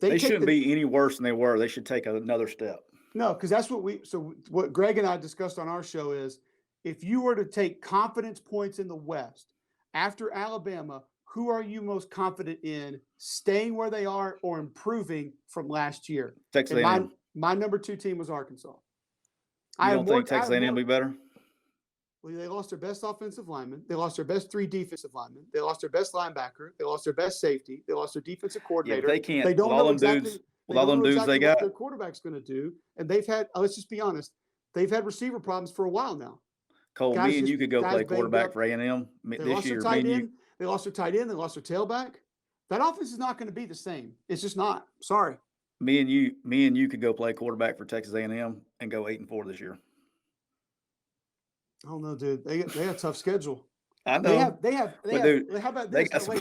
S2: they
S1: shouldn't be any worse than they were. They should take another step.
S2: No, because that's what Greg and I discussed on our show is if you were to take confidence points in the West after Alabama, who are you most confident in staying where they are or improving from last year?
S1: Texas A&M.
S2: My number 2 team was Arkansas.
S1: You don't think Texas A&M will be better?
S2: Well, they lost their best offensive lineman. They lost their best 3 defensive linemen. They lost their best linebacker. They lost their best safety. They lost their defensive coordinator.
S1: They can't.
S2: They don't know exactly
S1: all them dudes they got.
S2: What their quarterback's going to do. And they've had. Let's just be honest. They've had receiver problems for a while now.
S1: Cole, me and you could go play quarterback for A&M this year.
S2: They lost their tight end. They lost their tailback. That offense is not going to be the same. It's just not. Sorry.
S1: Me and you could go play quarterback for Texas A&M and go 8-4 this year.
S2: I don't know, dude. They got a tough schedule.
S1: I know.
S2: They have. How about this? Wait.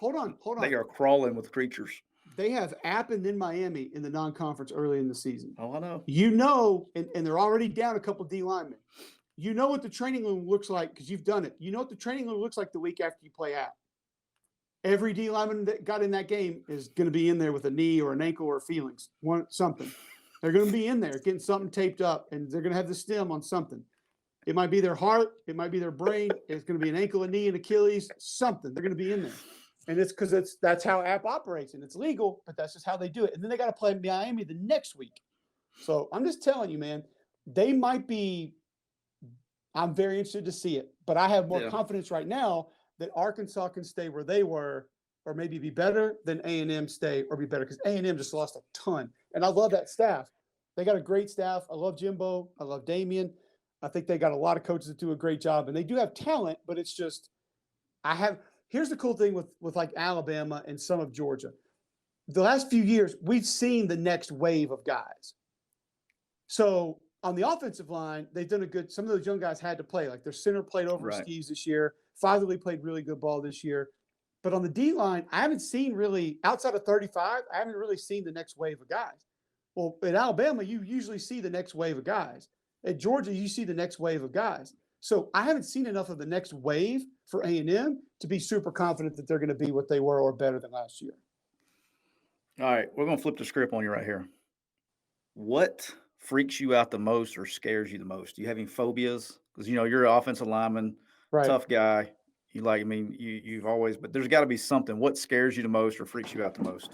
S2: Hold on.
S1: They are crawling with creatures.
S2: They have App and then Miami in the non-conference early in the season.
S1: Oh, I know.
S2: And they're already down a couple D linemen. You know what the training room looks like because you've done it. You know what the training room looks like the week after you play App. Every D lineman that got in that game is going to be in there with a knee or an ankle or feelings, something. They're going to be in there getting something taped up, and they're going to have the stem on something. It might be their heart. It might be their brain. It's going to be an ankle, a knee, an Achilles, something. They're going to be in there. And it's because that's how app operates, and it's legal, but that's just how they do it. And then they got to play Miami the next week. So I'm just telling you, man, they might be – I'm very interested to see it. But I have more confidence right now that Arkansas can stay where they were or maybe be better than A&M stay or be better, because A&M just lost a ton. And I love that staff. They got a great staff. I love Jimbo. I love Damian. I think they got a lot of coaches that do a great job, and they do have talent, but it's just here's the cool thing with like Alabama and some of Georgia. The last few years, we've seen the next wave of guys. So on the offensive line, they've done some of those young guys had to play. Like their center played over skis this year. Fatherly played really good ball this year. But on the D line, I haven't seen really, outside of 35, I haven't really seen the next wave of guys. Well, in Alabama, you usually see the next wave of guys. At Georgia, you see the next wave of guys. So I haven't seen enough of the next wave for A&M to be super confident that they're going to be what they were or better than last year.
S1: All right, we're going to flip the script on you right here. What freaks you out the most or scares you the most? Do you have any phobias? Because, you're an offensive lineman, tough guy. You've always, but there's got to be something. What scares you the most or freaks you out the most?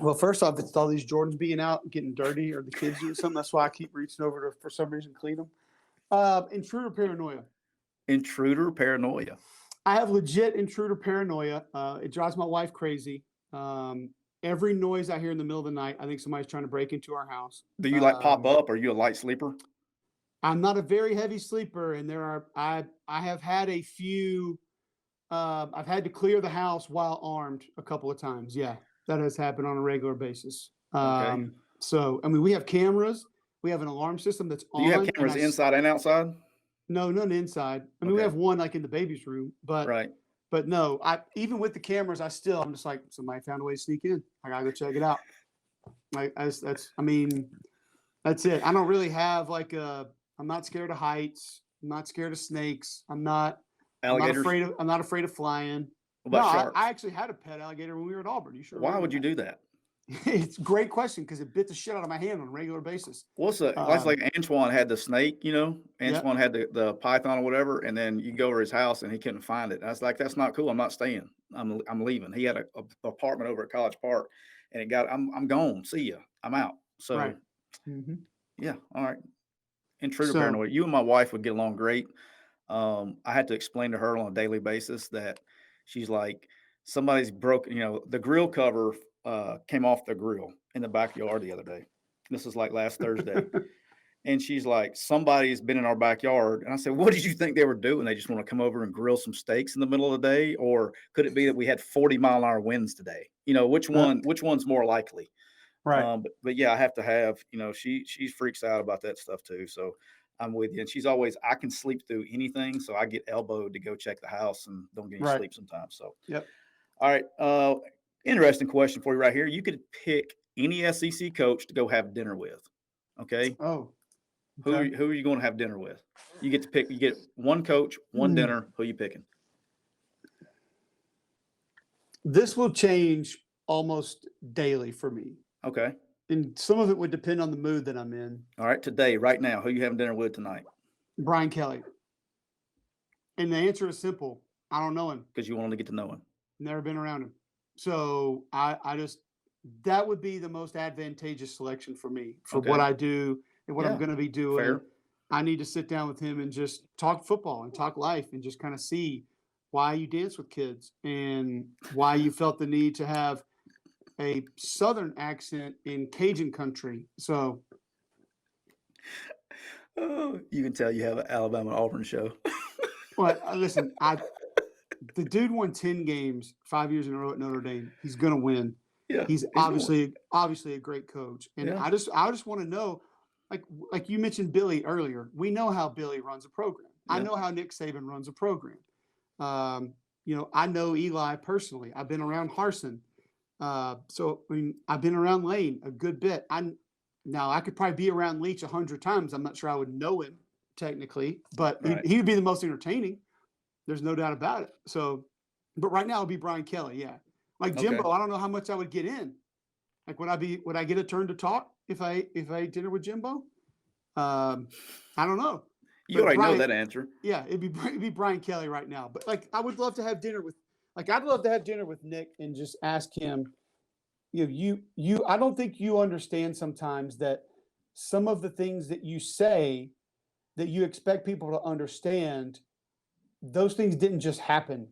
S2: Well, first off, it's all these Jordans being out and getting dirty, or the kids doing something. That's why I keep reaching over to, for some reason, clean them. Intruder paranoia.
S1: Intruder paranoia.
S2: I have legit intruder paranoia. It drives my wife crazy. Every noise I hear in the middle of the night, I think somebody's trying to break into our house.
S1: Do you pop up? Are you a light sleeper?
S2: I'm not a very heavy sleeper, and I have had a few. I've had to clear the house while armed a couple of times. Yeah, that has happened on a regular basis.
S1: Okay.
S2: So, we have cameras. We have an alarm system that's on.
S1: Do you have cameras inside and outside?
S2: No, none inside. We have one like in the baby's room, but But no, even with the cameras, I'm just like, somebody found a way to sneak in. I gotta go check it out. That's it. I don't really have I'm not scared of heights. I'm not scared of snakes.
S1: Alligators?
S2: I'm not afraid of flying.
S1: What about sharks?
S2: I actually had a pet alligator when we were at Auburn. You sure?
S1: Why would you do that?
S2: It's a great question, because it bit the shit out of my hand on a regular basis.
S1: That's like Antoine had the snake, Antoine had the python or whatever, and then you go over his house and he couldn't find it. I was like, that's not cool. I'm not staying. I'm leaving. He had an apartment over at College Park, and I'm gone. See ya. I'm out. So yeah. All right. Intruder paranoia. You and my wife would get along great. I had to explain to her on a daily basis that she's like, somebody's broken, the grill cover came off the grill in the backyard the other day. This is like last Thursday. And she's like, somebody's been in our backyard. And I said, what did you think they were doing? They just want to come over and grill some steaks in the middle of the day? Or could it be that we had 40-mile-an-hour winds today? Which one's more likely?
S2: Right.
S1: But yeah, I have to have, she freaks out about that stuff too. So I'm with you. And she's always, I can sleep through anything. So I get elbowed to go check the house and don't get any sleep sometimes. So,
S2: yep.
S1: All right. Interesting question for you right here. You could pick any SEC coach to go have dinner with. Okay.
S2: Oh.
S1: Okay. Who are you going to have dinner with? You get to pick. You get one coach, one dinner. Who are you picking?
S2: This will change almost daily for me.
S1: Okay.
S2: And some of it would depend on the mood that I'm in.
S1: All right. Today, right now, who are you having dinner with tonight?
S2: Brian Kelly. And the answer is simple. I don't know him.
S1: Because you want to get to know him.
S2: Never been around him. So that would be the most advantageous selection for me for what I do and what I'm going to be doing.
S1: Fair.
S2: I need to sit down with him and just talk football and talk life and just kind of see why you dance with kids and why you felt the need to have a Southern accent in Cajun country. So.
S1: Oh, you can tell you have an Alabama Auburn show.
S2: Well, listen, the dude won 10 games 5 years in a row at Notre Dame. He's going to win.
S1: Yeah,
S2: he's obviously a great coach. And I just want to know, like you mentioned Billy earlier, we know how Billy runs a program. Yeah. I know how Nick Saban runs a program. I know Eli personally. I've been around Harsin. So I've been around Lane a good bit. Now I could probably be around Leach 100 times. I'm not sure I would know him technically, but he would be the most entertaining. There's no doubt about it. So, but right now it'll be Brian Kelly. Yeah. Like Jimbo, I don't know how much I would get in. Like, would I get a turn to talk if I ate dinner with Jimbo? I don't know.
S1: You
S2: But
S1: already know
S2: Brian,
S1: that answer.
S2: yeah, it'd be Brian Kelly right now. But like, I would love to have dinner with, I'd love to have dinner with Nick and just ask him, I don't think you understand sometimes that some of the things that you say that you expect people to understand, those things didn't just happen.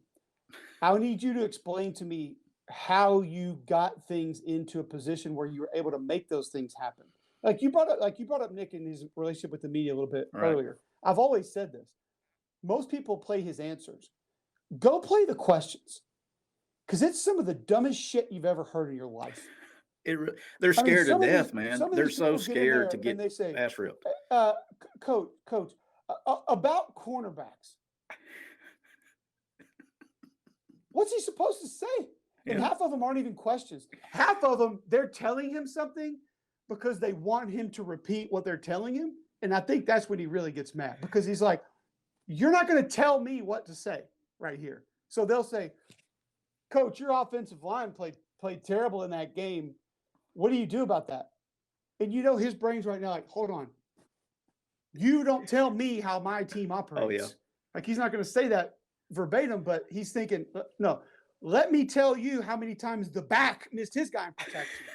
S2: I need you to explain to me how you got things into a position where you were able to make those things happen. Like you brought up Nick and his relationship with the media a little bit earlier. I've always said this. Most people play his answers. Go play the questions. Because it's some of the dumbest shit you've ever heard in your life.
S1: They're scared to death, man. They're so scared to get ass ripped.
S2: Coach, about cornerbacks. What's he supposed to say? And half of them aren't even questions. Half of them, they're telling him something because they want him to repeat what they're telling him. And I think that's when he really gets mad, because he's like, you're not going to tell me what to say right here. So they'll say, Coach, your offensive line played terrible in that game. What do you do about that? And his brain's right now like, hold on. You don't tell me how my team operates.
S1: Oh, yeah.
S2: Like, he's not going to say that verbatim, but he's thinking, no, let me tell you how many times the back missed his guy in protection.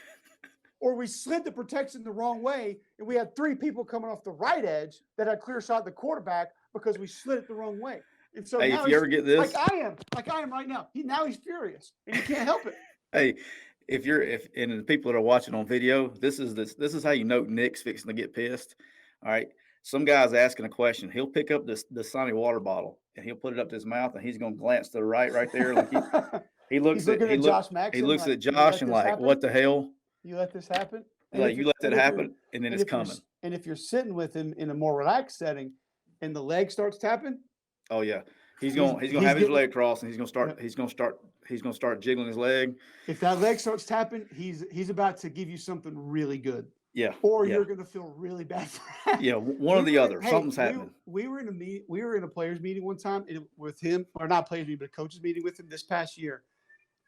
S2: Or we slid the protection the wrong way, and we had 3 people coming off the right edge that had clear shot the quarterback because we slid it the wrong way. And so now
S1: if you ever get this,
S2: like I am right now. He's furious, and he can't help it.
S1: Hey, if the people that are watching on video, this is how you know Nick's fixing to get pissed. All right. Some guy's asking a question. He'll pick up the Sunny water bottle and he'll put it up to his mouth, and he's going to glance to the right there. Like he looks at
S2: Josh Maxson.
S1: He looks at Josh and like, what the hell?
S2: You let this happen?
S1: Like, you let that happen, and then it's coming.
S2: And if you're sitting with him in a more relaxed setting, and the leg starts tapping,
S1: oh yeah, he's gonna have his leg crossed, and he's gonna start jiggling his leg.
S2: If that leg starts tapping, he's about to give you something really good.
S1: Yeah.
S2: Or you're gonna feel really bad for that.
S1: Yeah, one or the other. Something's happening.
S2: We were in a players meeting one time with him, or not players meeting, but a coaches meeting with him this past year,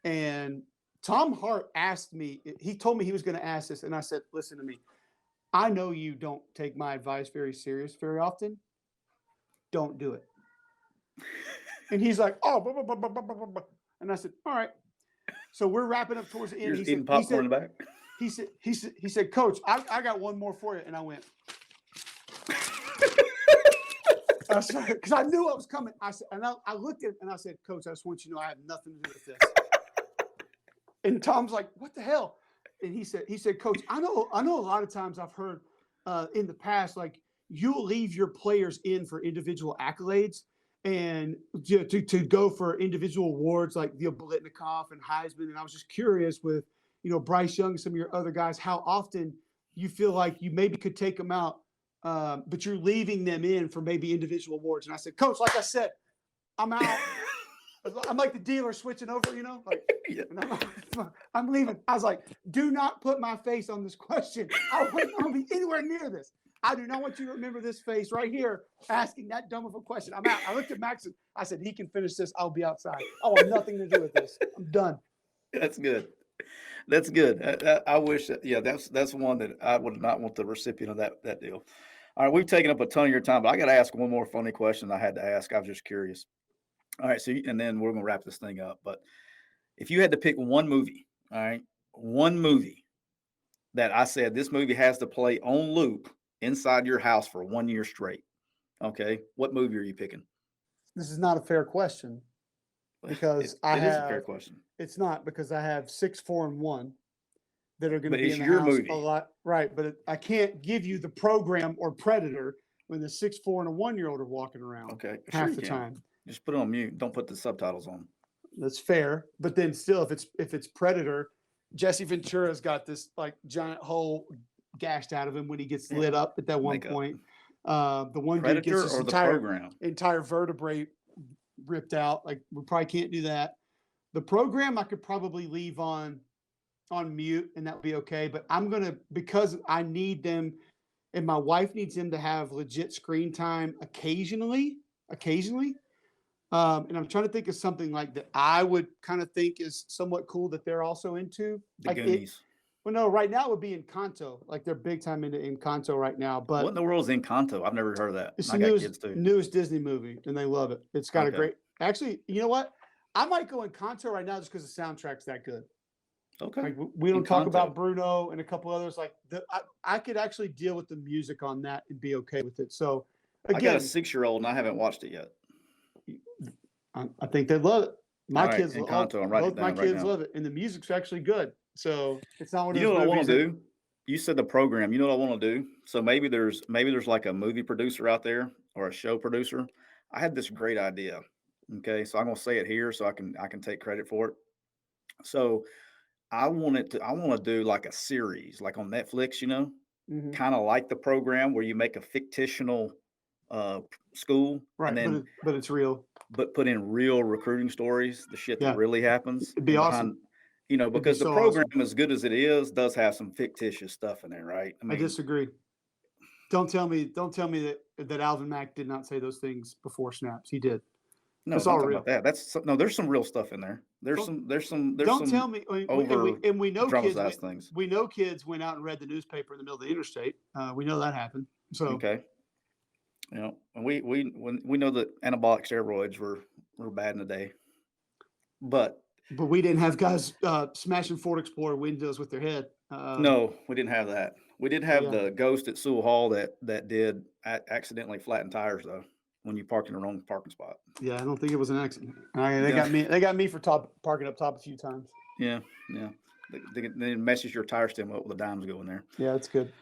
S2: and Tom Hart asked me, he told me he was going to ask this, and I said, listen to me. I know you don't take my advice very serious very often. Don't do it. And he's like, oh, blah, blah, blah, blah, blah, blah, blah. And I said, all right. So we're wrapping up towards the end.
S1: You're eating popcorn in the back?
S2: He said, Coach, I got one more for you. And I went, because I knew what was coming. I said, and I looked at it and I said, Coach, I just want you to know I have nothing to do with this. And Tom's like, what the hell? And he said, Coach, I know a lot of times I've heard in the past, like, you'll leave your players in for individual accolades and to go for individual awards like the Blitnikoff and Heisman. And I was just curious with, Bryce Young and some of your other guys, how often you feel like you maybe could take them out, but you're leaving them in for maybe individual awards. And I said, Coach, like I said, I'm out. I'm like the dealer switching over, like,
S1: yeah.
S2: I'm leaving. I was like, do not put my face on this question. I won't be anywhere near this. I do not want you to remember this face right here asking that dumb of a question. I'm out. I looked at Max and I said, he can finish this. I'll be outside. I want nothing to do with this. I'm done.
S1: That's good. That's good. I wish that, that's one that I would not want the recipient of that deal. All right. We've taken up a ton of your time, but I got to ask one more funny question I had to ask. I was just curious. All right. So, and then we're going to wrap this thing up. But if you had to pick one movie, all right, one movie that I said this movie has to play on loop inside your house for 1 year straight. Okay. What movie are you picking?
S2: This is not a fair question because
S1: it is a fair question.
S2: It's not, because I have 6, 4, and 1 that are going to be in the
S1: your
S2: house
S1: movie.
S2: a lot. Right. But I can't give you the program or Predator when the 6, 4, and a 1-year-old are walking around.
S1: Okay.
S2: Half the time.
S1: Just put it on mute. Don't put the subtitles on.
S2: That's fair. But then still, if it's Predator, Jesse Ventura's got this like giant hole gashed out of him when he gets lit up at that one point. The one
S1: Predator
S2: dude gets his
S1: or the program?
S2: entire vertebrae ripped out. Like, we probably can't do that. The program I could probably leave on mute and that would be okay. But because I need them and my wife needs them to have legit screen time occasionally. And I'm trying to think of something like that I would kind of think is somewhat cool that they're also into.
S1: The
S2: like
S1: Goonies.
S2: Well, no, right now it would be Encanto. Like they're big time into Encanto right now.
S1: What
S2: But
S1: in the world is Encanto? I've never heard of that.
S2: it's
S1: I
S2: the
S1: got kids too.
S2: newest Disney movie, and they love it. It's got a
S1: Okay.
S2: great. Actually, you know what? I might go Encanto right now just because the soundtrack's that good.
S1: Okay.
S2: Like we don't talk
S1: Encanto.
S2: about Bruno and a couple others. Like I could actually deal with the music on that and be okay with it. So
S1: I got
S2: again,
S1: a 6-year-old and I haven't watched it yet.
S2: I think they love it. My
S1: All right,
S2: kids,
S1: Encanto. I'm writing
S2: both
S1: it
S2: my
S1: down right
S2: kids
S1: now.
S2: love it, and the music's actually good. So it's not one of
S1: You know
S2: those
S1: what I want
S2: movies
S1: to
S2: that-
S1: do? You said the program. You know what I want to do? So maybe there's like a movie producer out there or a show producer. I had this great idea. Okay, so I'm gonna say it here so I can take credit for it. So I want to do like a series, like on Netflix,
S2: Mhm.
S1: kind of like the program where you make a fictional school
S2: right,
S1: and then
S2: but it's real.
S1: but put in real recruiting stories, the shit that
S2: Yeah.
S1: really happens.
S2: It'd be
S1: and
S2: awesome.
S1: behind,
S2: be
S1: because the
S2: so
S1: program,
S2: awesome.
S1: as good as it is, does have some fictitious stuff in there, right? I
S2: I
S1: mean,
S2: disagree. Don't tell me that Alvin Mack did not say those things before snaps. He did.
S1: no,
S2: It's
S1: don't
S2: all
S1: talk
S2: real.
S1: about that. No, there's some real stuff in there. There's
S2: Don't tell
S1: some
S2: me.
S1: over
S2: We know kids.
S1: dramatized things.
S2: We know kids went out and read the newspaper in the middle of the interstate. We know that happened. So
S1: Okay. And we know that anabolic steroids were bad in the day, but
S2: but we didn't have guys smashing Ford Explorer windows with their head.
S1: no, we didn't have that. We did have
S2: yeah.
S1: the ghost at Sewell Hall that did accidentally flatten tires though when you parked in the wrong parking spot.
S2: Yeah, I don't think it was an accident. They
S1: Yeah.
S2: got me. They got me for parking up top a few times.
S1: Yeah. They messes your tire stem up with the dimes going there.
S2: Yeah, that's good.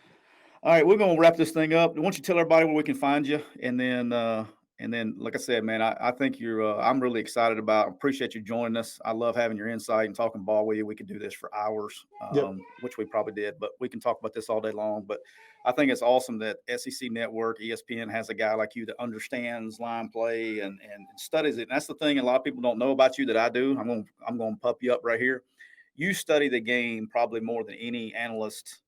S1: All right, we're gonna wrap this thing up. Why don't you tell everybody where we can find you, and then like I said, man, I think you're. I'm really excited about. Appreciate you joining us. I love having your insight and talking ball with you. We could do this for hours,
S2: Yep.
S1: which we probably did, but we can talk about this all day long. But I think it's awesome that SEC Network, ESPN has a guy like you that understands line play and studies it. And that's the thing a lot of people don't know about you that I do. I'm gonna pup you up right here. You study the game probably more than any analyst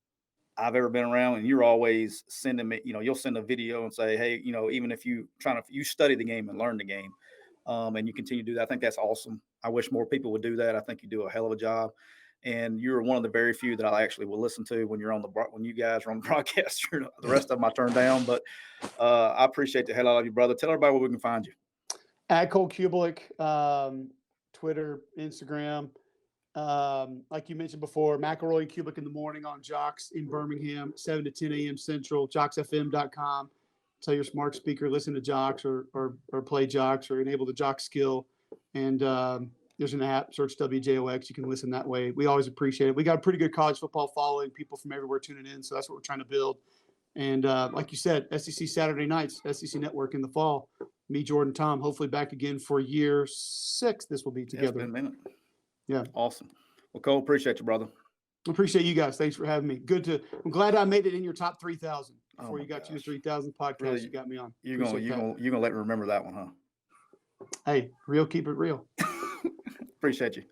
S1: I've ever been around, and you're always sending me, you'll send a video and say, hey, even if you study the game and learn the game, and you continue to do that. I think that's awesome. I wish more people would do that. I think you do a hell of a job, and you're one of the very few that I actually will listen to when you guys are on the broadcast. The rest of them I turn down, but I appreciate the hell out of you, brother. Tell everybody where we can find you.
S2: At QwikCut, Twitter, Instagram. Like you mentioned before, McElroy and Cubelic in the morning on Jocks in Birmingham, 7 to 10 a.m. Central, jocksfm.com. Tell your smart speaker, listen to Jocks or play Jocks or enable the Jock skill. And there's an app, search WJOX. You can listen that way. We always appreciate it. We got a pretty good college football following, people from everywhere tuning in. So that's what we're trying to build. And like you said, SEC Saturday nights, SEC Network in the fall. Me, Jordan, Tom, hopefully back again for year 6. This will be together.
S1: Yeah, it's been a minute.
S2: Yeah.
S1: Awesome. Well, Cole, appreciate you, brother.
S2: Appreciate you guys. Thanks for having me. I'm glad I made it in your top 3,000 before you got to your 3,000 podcast.
S1: Really,
S2: you got me on.
S1: You're gonna let me remember that one, huh?
S2: Hey, real, keep it real.
S1: Appreciate you.